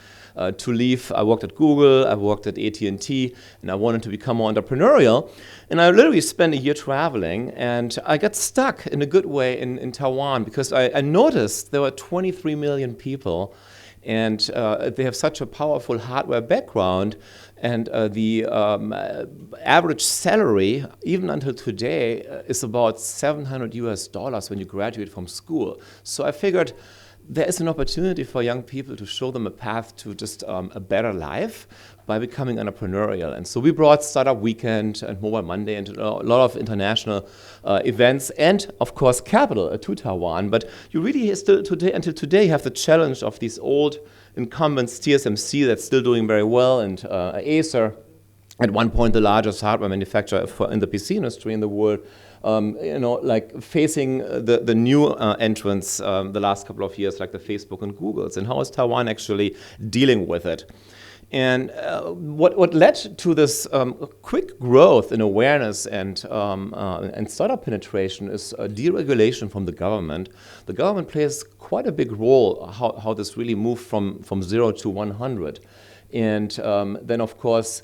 to leave, I worked at Google, I worked at AT&T, and I wanted to become more entrepreneurial. And I literally spent a year traveling, and I got stuck in a good way in Taiwan because I noticed there were 23 million people, and they have such a powerful hardware background, and the average salary, even until today, is about $700 when you graduate from school. So I figured there is an opportunity for young people to show them a path to just a better life by becoming entrepreneurial. And so we brought Startup Weekend and Mobile Monday and a lot of international events and, of course, capital to Taiwan. But you really still today, until today, have the challenge of these old incumbents, TSMC, that's still doing very well, and Acer, at one point the largest hardware manufacturer in the PC industry in the world, like facing the new entrants the last couple of years, like the Facebook and Googles, and how is Taiwan actually dealing with it? And what led to this quick growth in awareness and startup penetration is deregulation from the government. The government plays quite a big role how this really moved from 0 to 100. And then, of course,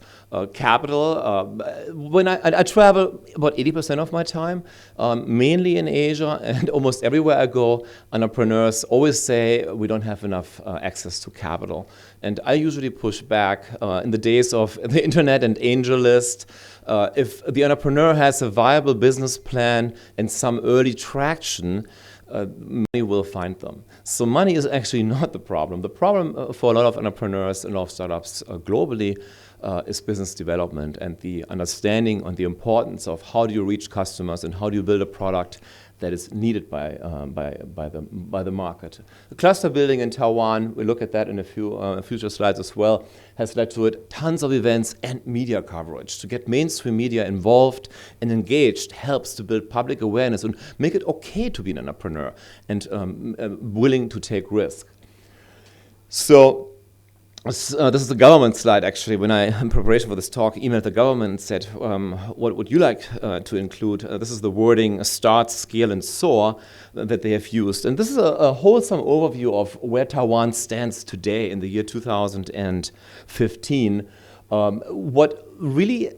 capital. When I travel about 80% of my time, mainly in Asia, and almost everywhere I go, entrepreneurs always say we don't have enough access to capital. And I usually push back. In the days of the internet and AngelList, if the entrepreneur has a viable business plan and some early traction, money will find them. So money is actually not the problem. The problem for a lot of entrepreneurs and a lot of startups globally is business development and the understanding on the importance of how do you reach customers and how do you build a product that is needed by the market. The cluster building in Taiwan, we look at that in a few future slides as well, has led to it tons of events and media coverage. To get mainstream media involved and engaged helps to build public awareness and make it okay to be an entrepreneur and willing to take risk. So this is the government slide, actually. When I, in preparation for this talk, emailed the government and said, what would you like to include? This is the wording, start, scale, and soar that they have used. And this is a wholesome overview of where Taiwan stands today in the year 2015. What really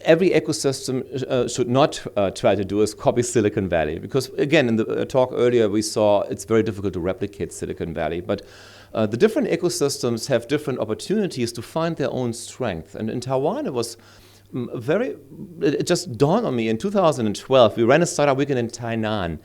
every ecosystem should not try to do is copy Silicon Valley. Because, again, in the talk earlier, we saw it's very difficult to replicate Silicon Valley. But the different ecosystems have different opportunities to find their own strength. And in Taiwan, it was it just dawned on me. In 2012, we ran a startup weekend in Tainan.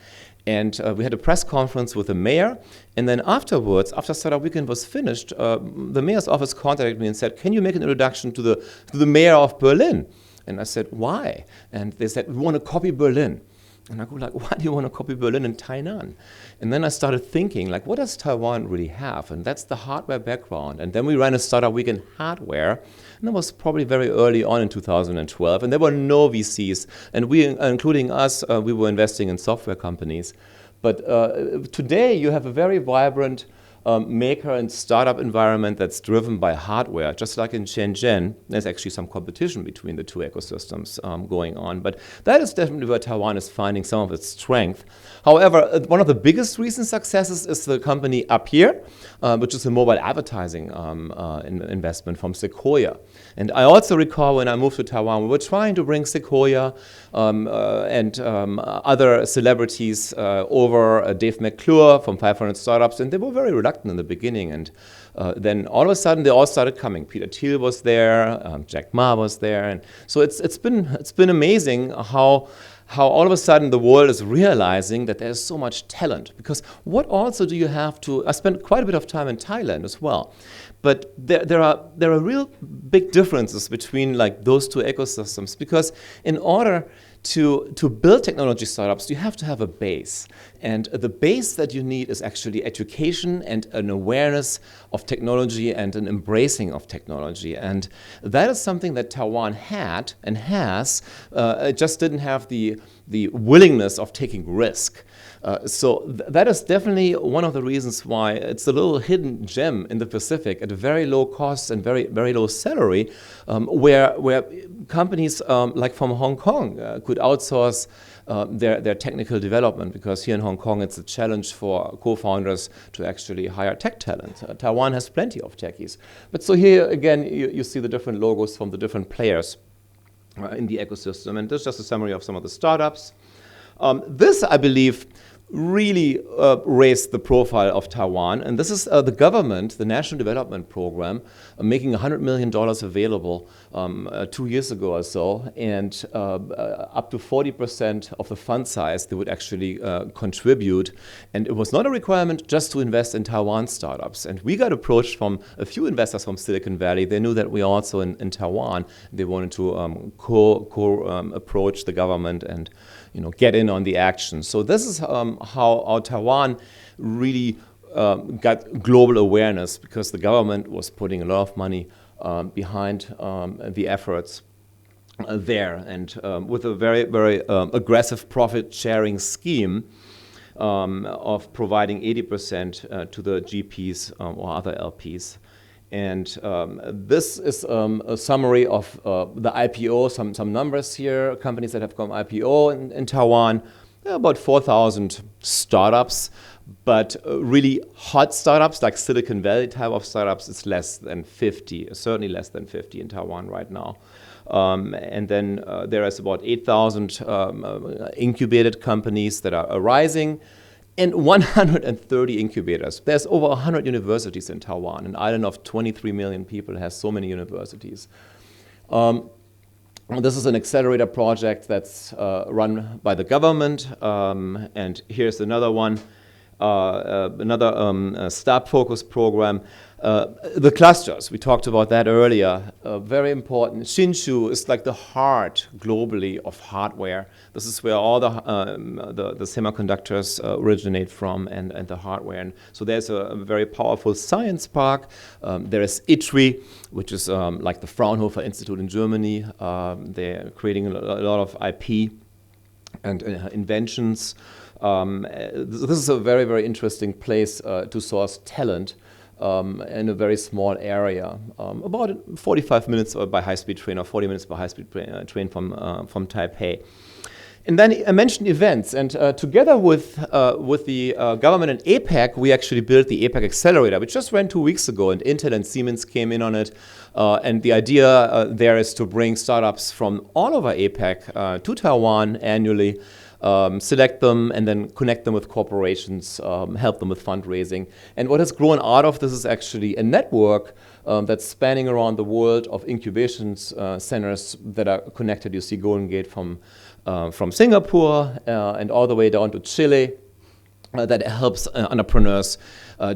And we had a press conference with the mayor. And then afterwards, after startup weekend was finished, the mayor's office contacted me and said, can you make an introduction to the mayor of Berlin? And I said, why? And they said, we want to copy Berlin. And I go like, why do you want to copy Berlin and Tainan? And then I started thinking, like, what does Taiwan really have? And that's the hardware background. And then we ran a startup weekend hardware. And that was probably very early on in 2012. And there were no VCs. And we, including us, we were investing in software companies. But today you have a very vibrant maker and startup environment that's driven by hardware. Just like in Shenzhen, there's actually some competition between the two ecosystems going on. But that is definitely where Taiwan is finding some of its strength. However, one of the biggest recent successes is the company up here, which is a mobile advertising investment from Sequoia. And I also recall when I moved to Taiwan, we were trying to bring Sequoia and other celebrities over, Dave McClure from 500 Startups, and they were very reluctant in the beginning, and then all of a sudden they all started coming. Peter Thiel was there, Jack Ma was there, and so it's been amazing how all of a sudden the world is realizing that there's so much talent. Because what also do you have to? I spent quite a bit of time in Thailand as well, but there are real big differences between like those two ecosystems. Because in order to build technology startups, you have to have a base. And the base that you need is actually education and an awareness of technology and an embracing of technology. And that is something that Taiwan had and has. It just didn't have the the willingness of taking risk. So that is definitely one of the reasons why it's a little hidden gem in the Pacific at a very low cost and very, very low salary, where companies like from Hong Kong could outsource their technical development, because here in Hong Kong it's a challenge for co-founders to actually hire tech talent. Taiwan has plenty of techies. But so here again you see the different logos from the different players in the ecosystem, and this is just a summary of some of the startups. This, I believe, really raised the profile of Taiwan, and this is the government, the National Development Program, making $100 million available 2 years ago or so, and up to 40% of the fund size they would actually contribute. And it was not a requirement just to invest in Taiwan startups. And we got approached from a few investors from Silicon Valley. They knew that we are also in Taiwan. They wanted to approach the government and get in on the action. So this is how Taiwan really got global awareness, because the government was putting a lot of money behind the efforts there, and with a very, very aggressive profit-sharing scheme of providing 80% to the GPs or other LPs. And this is a summary of the IPO, some numbers here, companies that have gone IPO in Taiwan, about 4,000 startups, but really hot startups like Silicon Valley type of startups, it's less than 50, certainly less than 50 in Taiwan right now. And then there is about 8,000 incubated companies that are arising, and 130 incubators. There's over 100 universities in Taiwan. An island of 23 million people has so many universities. This is an accelerator project that's run by the government. And here's another one, another START focus program. The clusters, we talked about that earlier, very important. Hsinchu is like the heart globally of hardware. This is where all the semiconductors originate from, and the hardware. And so there's a very powerful science park. There is ITRI, which is like the Fraunhofer Institute in Germany. They're creating a lot of IP and inventions. This is a very, very interesting place to source talent. In a very small area, about 45 minutes by high-speed train or 40 minutes by high-speed train from Taipei. And then I mentioned events, and together with the government and APAC, we actually built the APAC Accelerator, which just ran 2 weeks ago, and Intel and Siemens came in on it. And the idea there is to bring startups from all over APAC to Taiwan annually, select them, and then connect them with corporations, help them with fundraising. And what has grown out of this is actually a network that's spanning around the world of incubation centers that are connected. You see Golden Gate from Singapore and all the way down to Chile. That helps entrepreneurs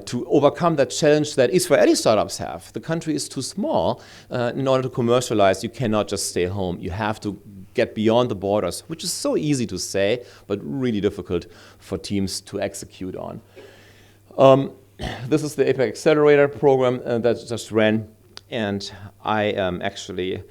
to overcome that challenge that Israeli startups have. The country is too small. In order to commercialize, you cannot just stay home. You have to get beyond the borders, which is so easy to say, but really difficult for teams to execute on. This is the APAC Accelerator program that just ran, and I am actually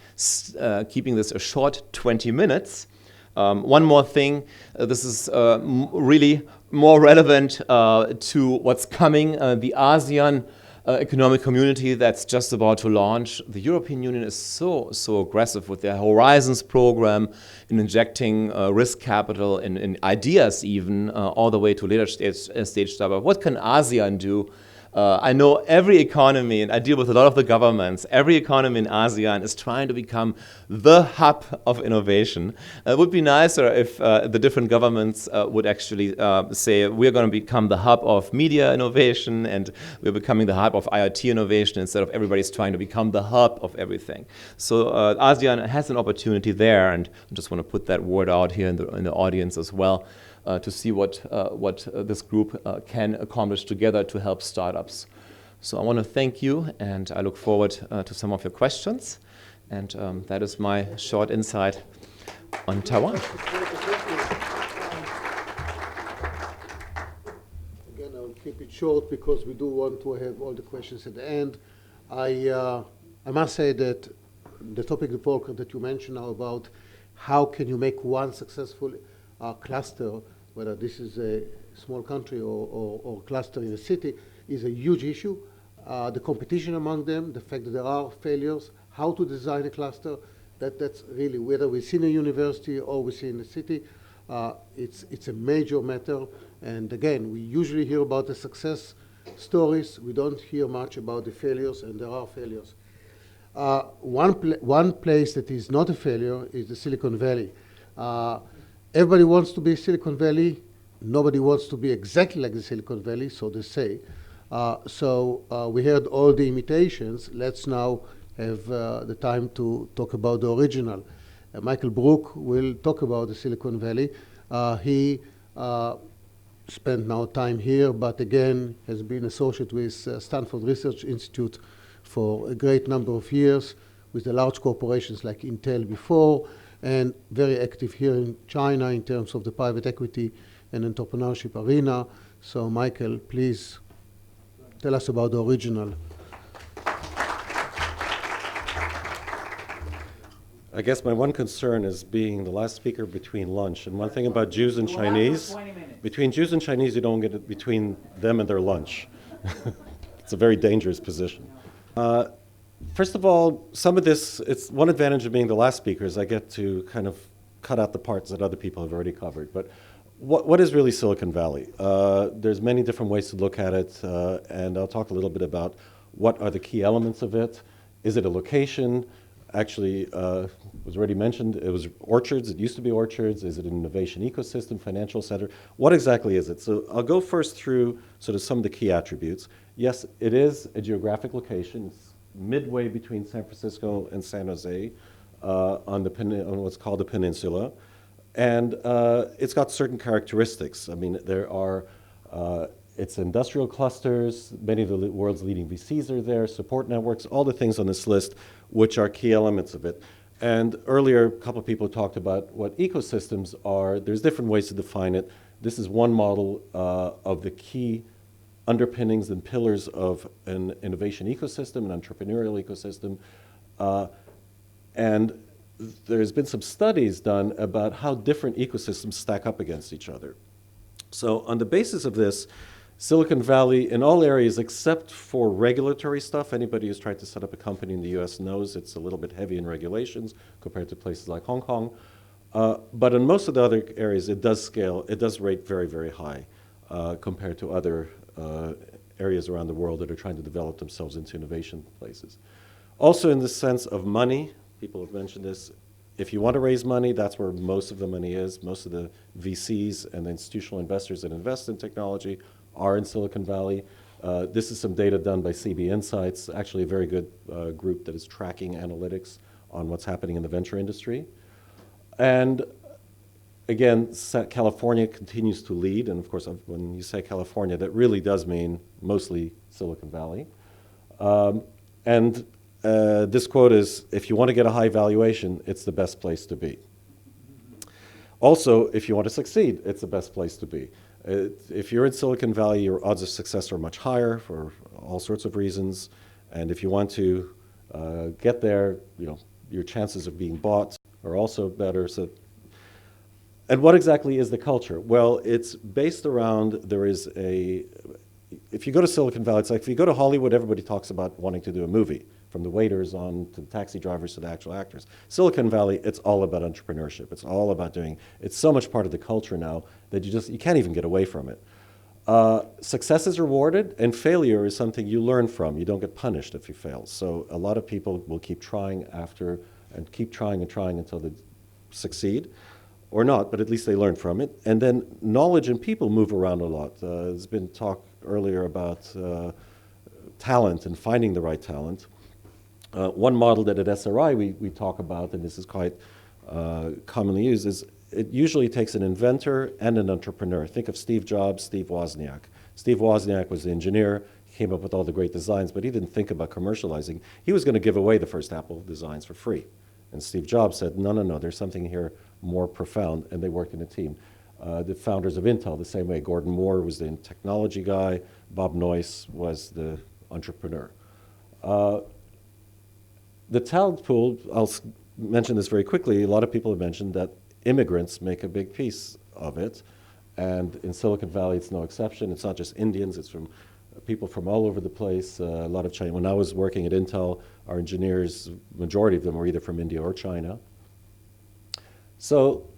keeping this a short 20 minutes. One more thing, this is really more relevant to what's coming, the ASEAN economic community that's just about to launch. The European Union is so aggressive with their Horizons program in injecting risk capital in ideas even, all the way to later stage startup. What can ASEAN do? I know every economy, and I deal with a lot of the governments, every economy in ASEAN is trying to become the hub of innovation. It would be nicer if the different governments would actually say, we're going to become the hub of media innovation, and we're becoming the hub of IoT innovation, instead of everybody's trying to become the hub of everything. So ASEAN has an opportunity there, and I just want to put that word out here in the audience as well. To see what this group can accomplish together to help startups. So I want to thank you, and I look forward to some of your questions. And that is my short insight on Taiwan. Again, I'll keep it short because we do want to have all the questions at the end. I must say that the topic, Volker, that you mentioned now about how can you make one successful cluster, whether this is a small country or cluster in a city, is a huge issue. The competition among them, the fact that there are failures, how to design a cluster, that's really, whether we see in a university or we see in a city, it's a major matter. And again, we usually hear about the success stories. We don't hear much about the failures, and there are failures. One place that is not a failure is the Silicon Valley. Everybody wants to be Silicon Valley. Nobody wants to be exactly like the Silicon Valley, so they say. So we heard all the imitations. Let's now have the time to talk about the original. Michael Bruck will talk about the Silicon Valley. He spent now time here, but again has been associated with Stanford Research Institute for a great number of years, with the large corporations like Intel before, and very active here in China in terms of the private equity and entrepreneurship arena. So Michael, please tell us about the original. I guess my one concern is being the last speaker between lunch. And one thing about Jews and Chinese, between Jews and Chinese, you don't get it between them and their lunch. It's a very dangerous position. First of all, some of this, it's one advantage of being the last speaker is I get to kind of cut out the parts that other people have already covered. But what is really Silicon Valley? There's many different ways to look at it, and I'll talk a little bit about what are the key elements of it. Is it a location? Actually, was already mentioned, it was orchards, it used to be orchards. Is it an innovation ecosystem, financial center? What exactly is it? So I'll go first through sort of some of the key attributes. Yes, it is a geographic location. It's midway between San Francisco and San Jose on what's called the peninsula. And it's got certain characteristics. I mean, there are, it's industrial clusters, many of the world's leading VCs are there, support networks, all the things on this list, which are key elements of it. And earlier, a couple of people talked about what ecosystems are. There's different ways to define it. This is one model of the key underpinnings and pillars of an innovation ecosystem, an entrepreneurial ecosystem. And there's been some studies done about how different ecosystems stack up against each other. So on the basis of this, Silicon Valley, in all areas except for regulatory stuff, anybody who's tried to set up a company in the US knows it's a little bit heavy in regulations compared to places like Hong Kong. But in most of the other areas, it does scale, it does rate very, very high compared to other areas around the world that are trying to develop themselves into innovation places. Also in the sense of money, people have mentioned this, if you want to raise money, that's where most of the money is. Most of the VCs and the institutional investors that invest in technology are in Silicon Valley. This is some data done by CB Insights, actually a very good group that is tracking analytics on what's happening in the venture industry. And again, California continues to lead, and of course, when you say California, that really does mean mostly Silicon Valley. This quote is, if you want to get a high valuation, it's the best place to be. Also, if you want to succeed, it's the best place to be. If you're in Silicon Valley, your odds of success are much higher for all sorts of reasons. And if you want to get there, your chances of being bought are also better. And what exactly is the culture? Well, it's based around, if you go to Silicon Valley, it's like if you go to Hollywood, everybody talks about wanting to do a movie, from the waiters on to the taxi drivers to the actual actors. Silicon Valley, it's all about entrepreneurship. It's all about it's so much part of the culture now that you can't even get away from it. Success is rewarded, and failure is something you learn from. You don't get punished if you fail. So a lot of people will keep trying and keep trying until they succeed, or not, but at least they learn from it. And then knowledge and people move around a lot. There's been talk earlier about talent and finding the right talent. One model that at SRI we talk about, and this is quite commonly used, is it usually takes an inventor and an entrepreneur. Think of Steve Jobs, Steve Wozniak. Steve Wozniak was the engineer, he came up with all the great designs, but he didn't think about commercializing. He was going to give away the first Apple designs for free. And Steve Jobs said, no, there's something here more profound, and they worked in a team. The founders of Intel, the same way. Gordon Moore was the technology guy, Bob Noyce was the entrepreneur. The talent pool, I'll mention this very quickly, a lot of people have mentioned that immigrants make a big piece of it. And in Silicon Valley, it's no exception. It's not just Indians, it's from people from all over the place, a lot of China. When I was working at Intel, our engineers, majority of them were either from India or China. So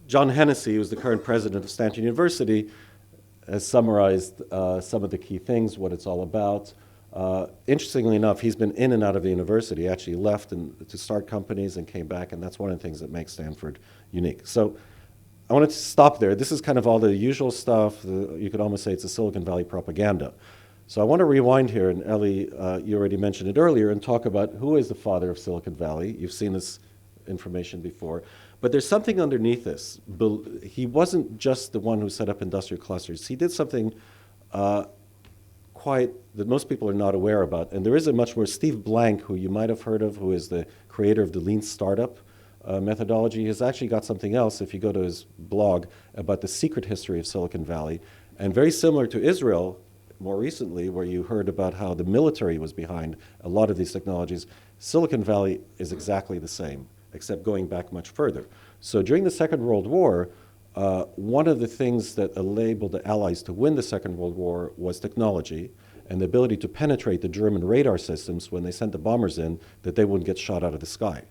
John Hennessy, who's the current president of Stanford University, has summarized some of the key things, what it's all about. Interestingly enough, he's been in and out of the university. He actually left to start companies and came back, and that's one of the things that makes Stanford unique. So I wanted to stop there. This is kind of all the usual stuff. You could almost say it's a Silicon Valley propaganda. So I want to rewind here, and Ellie, you already mentioned it earlier, and talk about who is the father of Silicon Valley. You've seen this information before. But there's something underneath this. He wasn't just the one who set up industrial clusters. He did something that most people are not aware about. And there is a much more, Steve Blank, who you might have heard of, who is the creator of the lean startup methodology, has actually got something else, if you go to his blog, about the secret history of Silicon Valley. And very similar to Israel, more recently, where you heard about how the military was behind a lot of these technologies, Silicon Valley is exactly the same, except going back much further. So during the Second World War, one of the things that enabled the Allies to win the Second World War was technology and the ability to penetrate the German radar systems when they sent the bombers in, that they wouldn't get shot out of the sky.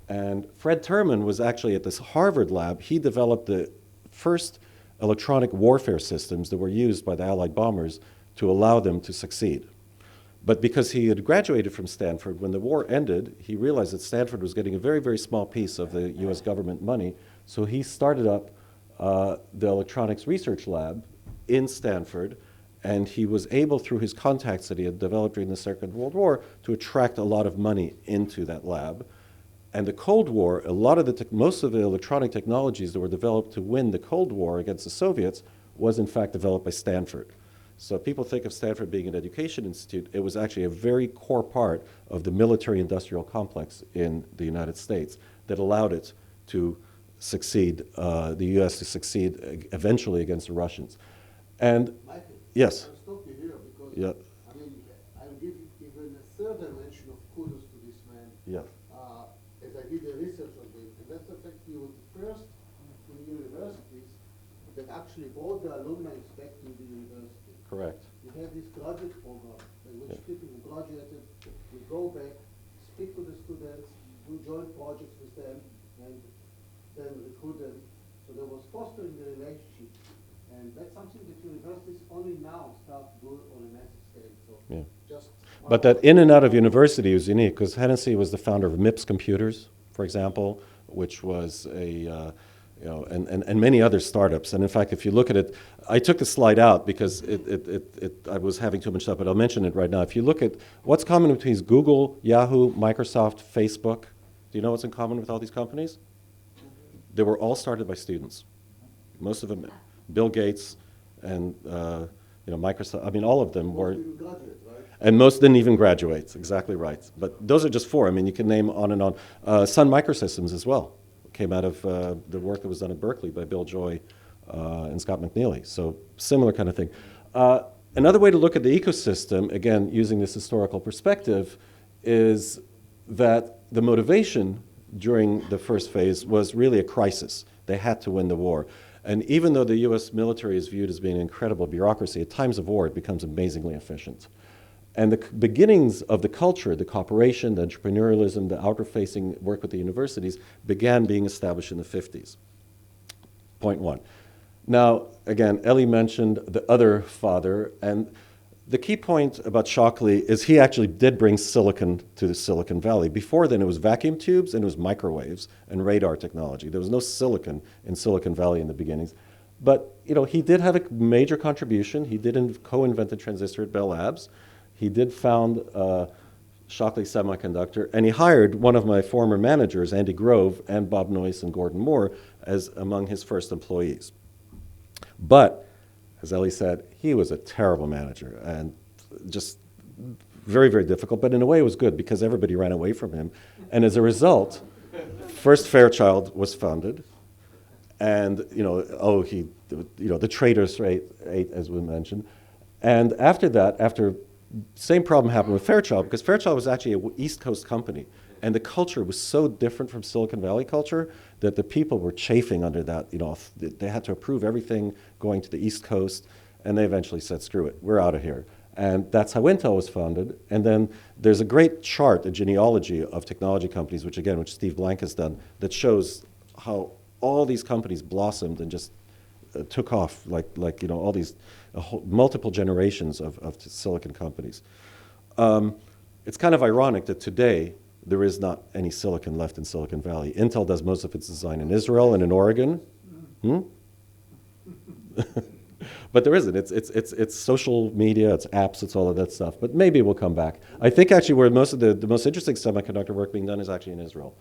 And Fred Terman was actually at this Harvard lab. He developed the first electronic warfare systems that were used by the Allied bombers to allow them to succeed. But because he had graduated from Stanford, when the war ended, he realized that Stanford was getting a very, very small piece of the US government money. So he started up the electronics research lab in Stanford, and he was able, through his contacts that he had developed during the Second World War, to attract a lot of money into that lab. And the Cold War, most of the electronic technologies that were developed to win the Cold War against the Soviets was in fact developed by Stanford. So people think of Stanford being an education institute. It was actually a very core part of the military-industrial complex in the United States that allowed it to succeed, the U.S. to succeed eventually against the Russians. And Michael, yes. I'll stop you here because Yeah. I mean, I'll give even a third dimension of kudos to this man. Yeah. As I did the research on him, and that's the fact he was the first in universities that actually brought the alumni back to the university. Correct. You have this graduate program in which Yeah. people who graduated will go back, speak to the students, do joint projects with them, and then recruit them. So there was fostering the relationship. And that's something that universities only now start to do on a massive scale. So Yeah. just But that in and out of university was unique because Hennessy was the founder of MIPS Computers, for example, which was and many other startups. And in fact, if you look at it, I took the slide out because I was having too much stuff, but I'll mention it right now. If you look at what's common between Google, Yahoo, Microsoft, Facebook, do you know what's in common with all these companies? They were all started by students. Most of them, Bill Gates and Microsoft, I mean, all of them were. graduate, right? And most didn't even graduate, exactly right. But those are just four. I mean, you can name on and on. Sun Microsystems as well came out of the work that was done at Berkeley by Bill Joy and Scott McNeely. So similar kind of thing. Another way to look at the ecosystem, again, using this historical perspective, is that the motivation during the first phase was really a crisis. They had to win the war. And even though the US military is viewed as being an incredible bureaucracy, at times of war it becomes amazingly efficient. And the beginnings of the culture, the cooperation, the entrepreneurialism, the outer-facing work with the universities began being established in the 50s. Point one. Now, again, Ellie mentioned the other father, and the key point about Shockley is he actually did bring silicon to the Silicon Valley. Before then, it was vacuum tubes and it was microwaves and radar technology. There was no silicon in Silicon Valley in the beginnings. But he did have a major contribution. He did co-invent the transistor at Bell Labs. He did found Shockley Semiconductor, and he hired one of my former managers, Andy Grove, and Bob Noyce and Gordon Moore as among his first employees. But as Ellie said, he was a terrible manager and just very, very difficult. But in a way, it was good because everybody ran away from him. And as a result, first Fairchild was founded. And, the traders ate, as we mentioned. And after that, same problem happened with Fairchild because Fairchild was actually an East Coast company. And the culture was so different from Silicon Valley culture that the people were chafing under that. They had to approve everything going to the East Coast, and they eventually said, screw it, we're out of here. And that's how Intel was founded. And then there's a great chart, a genealogy of technology companies, which Steve Blank has done, that shows how all these companies blossomed and just took off, like all these multiple generations of silicon companies. It's kind of ironic that today there is not any silicon left in Silicon Valley. Intel does most of its design in Israel and in Oregon. But there isn't. It's social media, it's apps, it's all of that stuff. But maybe we'll come back. I think actually where most of the most interesting semiconductor work being done is actually in Israel.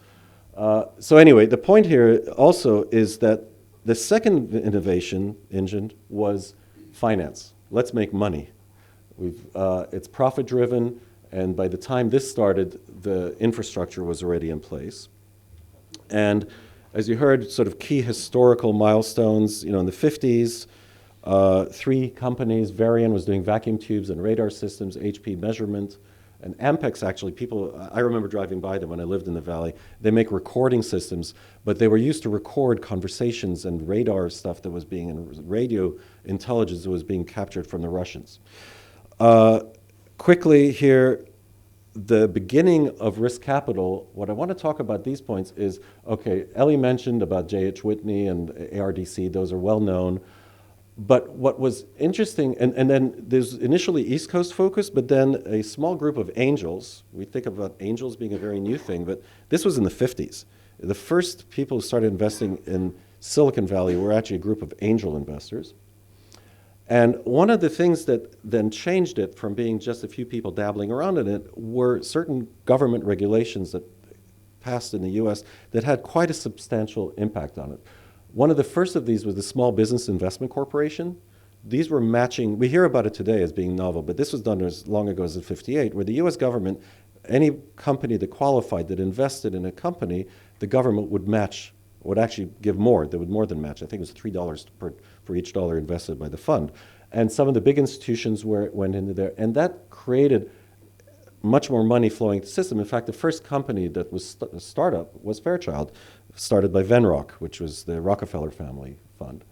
So anyway, the point here also is that the second innovation engine was finance. Let's make money. It's profit-driven, and by the time this started, the infrastructure was already in place. And as you heard, sort of key historical milestones, in the 50s, 3 companies, Varian was doing vacuum tubes and radar systems, HP measurement, and Ampex actually, I remember driving by them when I lived in the Valley. They make recording systems, but they were used to record conversations and radar stuff that was radio intelligence that was being captured from the Russians. Quickly here, the beginning of risk capital, what I want to talk about these points is, okay, Ellie mentioned about J.H. Whitney and ARDC, those are well known. But what was interesting, and then there's initially East Coast focus, but then a small group of angels. We think about angels being a very new thing, but this was in the 50s. The first people who started investing in Silicon Valley were actually a group of angel investors. And one of the things that then changed it from being just a few people dabbling around in it were certain government regulations that passed in the US that had quite a substantial impact on it. One of the first of these was the Small Business Investment Corporation. These were matching, we hear about it today as being novel, but this was done as long ago as in '58, where the US government, any company that qualified, that invested in a company, the government would match, would actually give more. They would more than match. I think it was $3 for each dollar invested by the fund. And some of the big institutions went into there, and that created much more money flowing into the system. In fact, the first company that was a startup was Fairchild, started by Venrock, which was the Rockefeller family fund.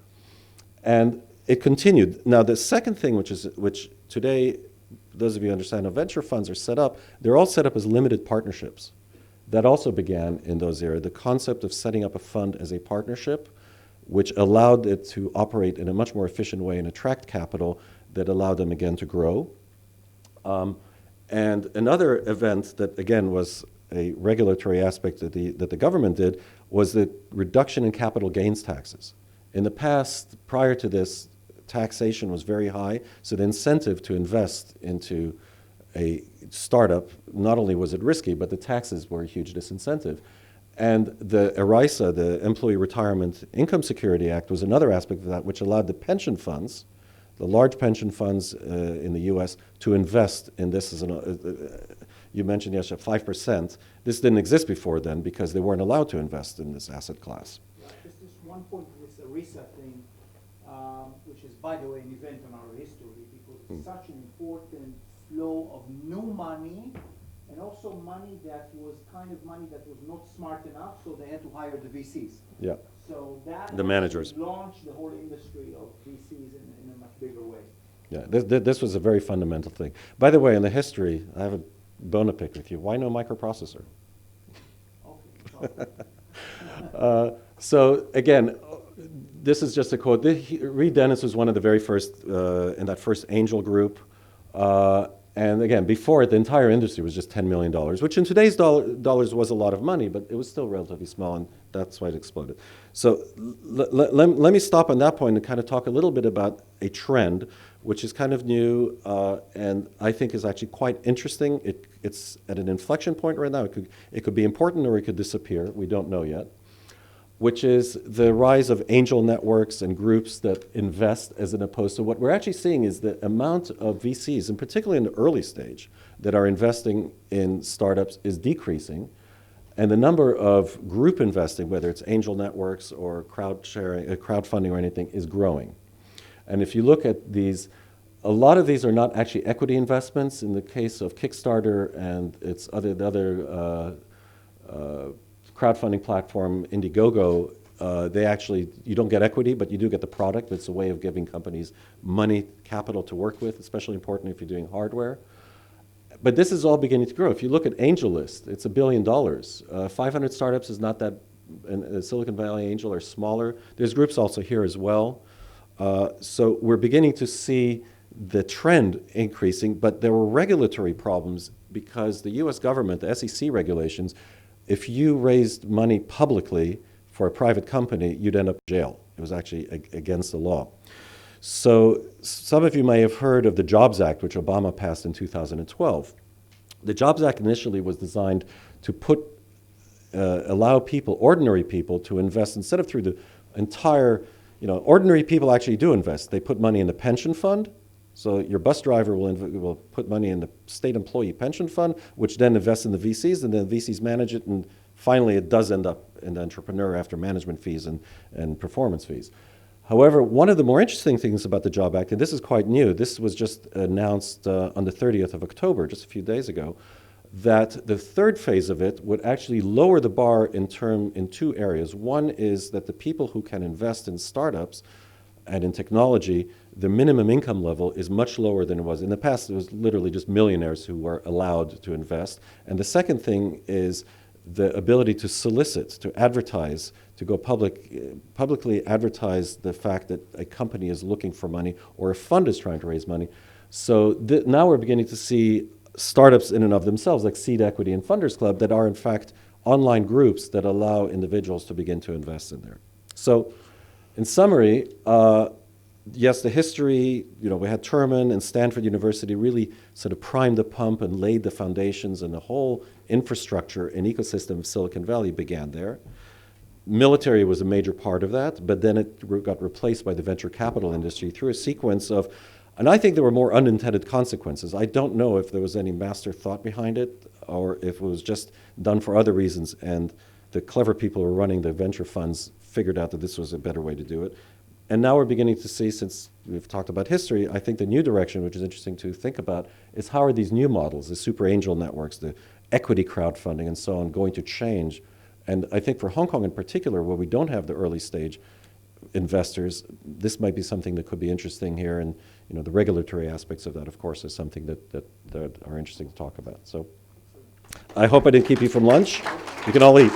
And it continued. Now, the second thing, which today, those of you who understand how venture funds are set up, they're all set up as limited partnerships. That also began in those eras. The concept of setting up a fund as a partnership, which allowed it to operate in a much more efficient way and attract capital that allowed them, again, to grow. And another event that, again, was a regulatory aspect that the government did was the reduction in capital gains taxes. In the past, prior to this, taxation was very high, so the incentive to invest into a startup, not only was it risky, but the taxes were a huge disincentive. And the ERISA, the Employee Retirement Income Security Act, was another aspect of that, which allowed the pension funds, the large pension funds in the US, to invest in this as you mentioned yesterday, 5%. This didn't exist before then because they weren't allowed to invest in this asset class. Yeah, just one point with the ERISA thing, which is, by the way, an event in our history, because it's such an important flow of new money, and also money that was not smart enough, so they had to hire the VCs. Yeah. So that the managers launched the whole industry of VCs in a much bigger way. Yeah, this was a very fundamental thing. By the way, in the history, I have a bone to pick with you. Why no microprocessor? Okay. So again, this is just a quote. Reed Dennis was one of the very first in that first angel group. And again, before it, the entire industry was just $10 million, which in today's dollars was a lot of money, but it was still relatively small, and that's why it exploded. So let me stop on that point and kind of talk a little bit about a trend, which is kind of new, and I think is actually quite interesting. It's at an inflection point right now. It could be important or it could disappear. We don't know yet. Which is the rise of angel networks and groups that invest, as opposed to what we're actually seeing is the amount of VCs, and particularly in the early stage, that are investing in startups is decreasing, and the number of group investing, whether it's angel networks or crowdfunding or anything, is growing. And if you look at these, a lot of these are not actually equity investments. In the case of Kickstarter and its other crowdfunding platform Indiegogo, you don't get equity, but you do get the product. It's a way of giving companies money, capital to work with, especially important if you're doing hardware. But this is all beginning to grow. If you look at AngelList, it's $1 billion. 500 startups is not that, and Silicon Valley Angel are smaller. There's groups also here as well. So we're beginning to see the trend increasing, but there were regulatory problems because the US government, the SEC regulations, if you raised money publicly for a private company, you'd end up in jail. It was actually against the law. So some of you may have heard of the Jobs Act, which Obama passed in 2012. The Jobs Act initially was designed to allow people, ordinary people, to invest instead of through the entire, ordinary people actually do invest. They put money in the pension fund. So your bus driver will put money in the state employee pension fund, which then invests in the VCs, and then the VCs manage it, and finally it does end up in the entrepreneur after management fees and performance fees. However, one of the more interesting things about the Job Act, and this is quite new, this was just announced on the 30th of October, just a few days ago, that the third phase of it would actually lower the bar in two areas. One is that the people who can invest in startups and in technology, the minimum income level is much lower than it was. In the past, it was literally just millionaires who were allowed to invest. And the second thing is the ability to solicit, to advertise, to go publicly advertise the fact that a company is looking for money or a fund is trying to raise money. So now we're beginning to see startups in and of themselves, like Seed Equity and Funders Club, that are in fact online groups that allow individuals to begin to invest in there. So in summary, yes, the history, we had Terman and Stanford University really sort of primed the pump and laid the foundations, and the whole infrastructure and ecosystem of Silicon Valley began there. Military was a major part of that, but then it got replaced by the venture capital industry through a sequence of, and I think there were more unintended consequences. I don't know if there was any master thought behind it or if it was just done for other reasons, and the clever people who were running the venture funds figured out that this was a better way to do it. And now we're beginning to see, since we've talked about history, I think the new direction, which is interesting to think about, is how are these new models, the super angel networks, the equity crowdfunding and so on, going to change? And I think for Hong Kong in particular, where we don't have the early stage investors, this might be something that could be interesting here. And the regulatory aspects of that, of course, is something that are interesting to talk about. So I hope I didn't keep you from lunch. You can all eat.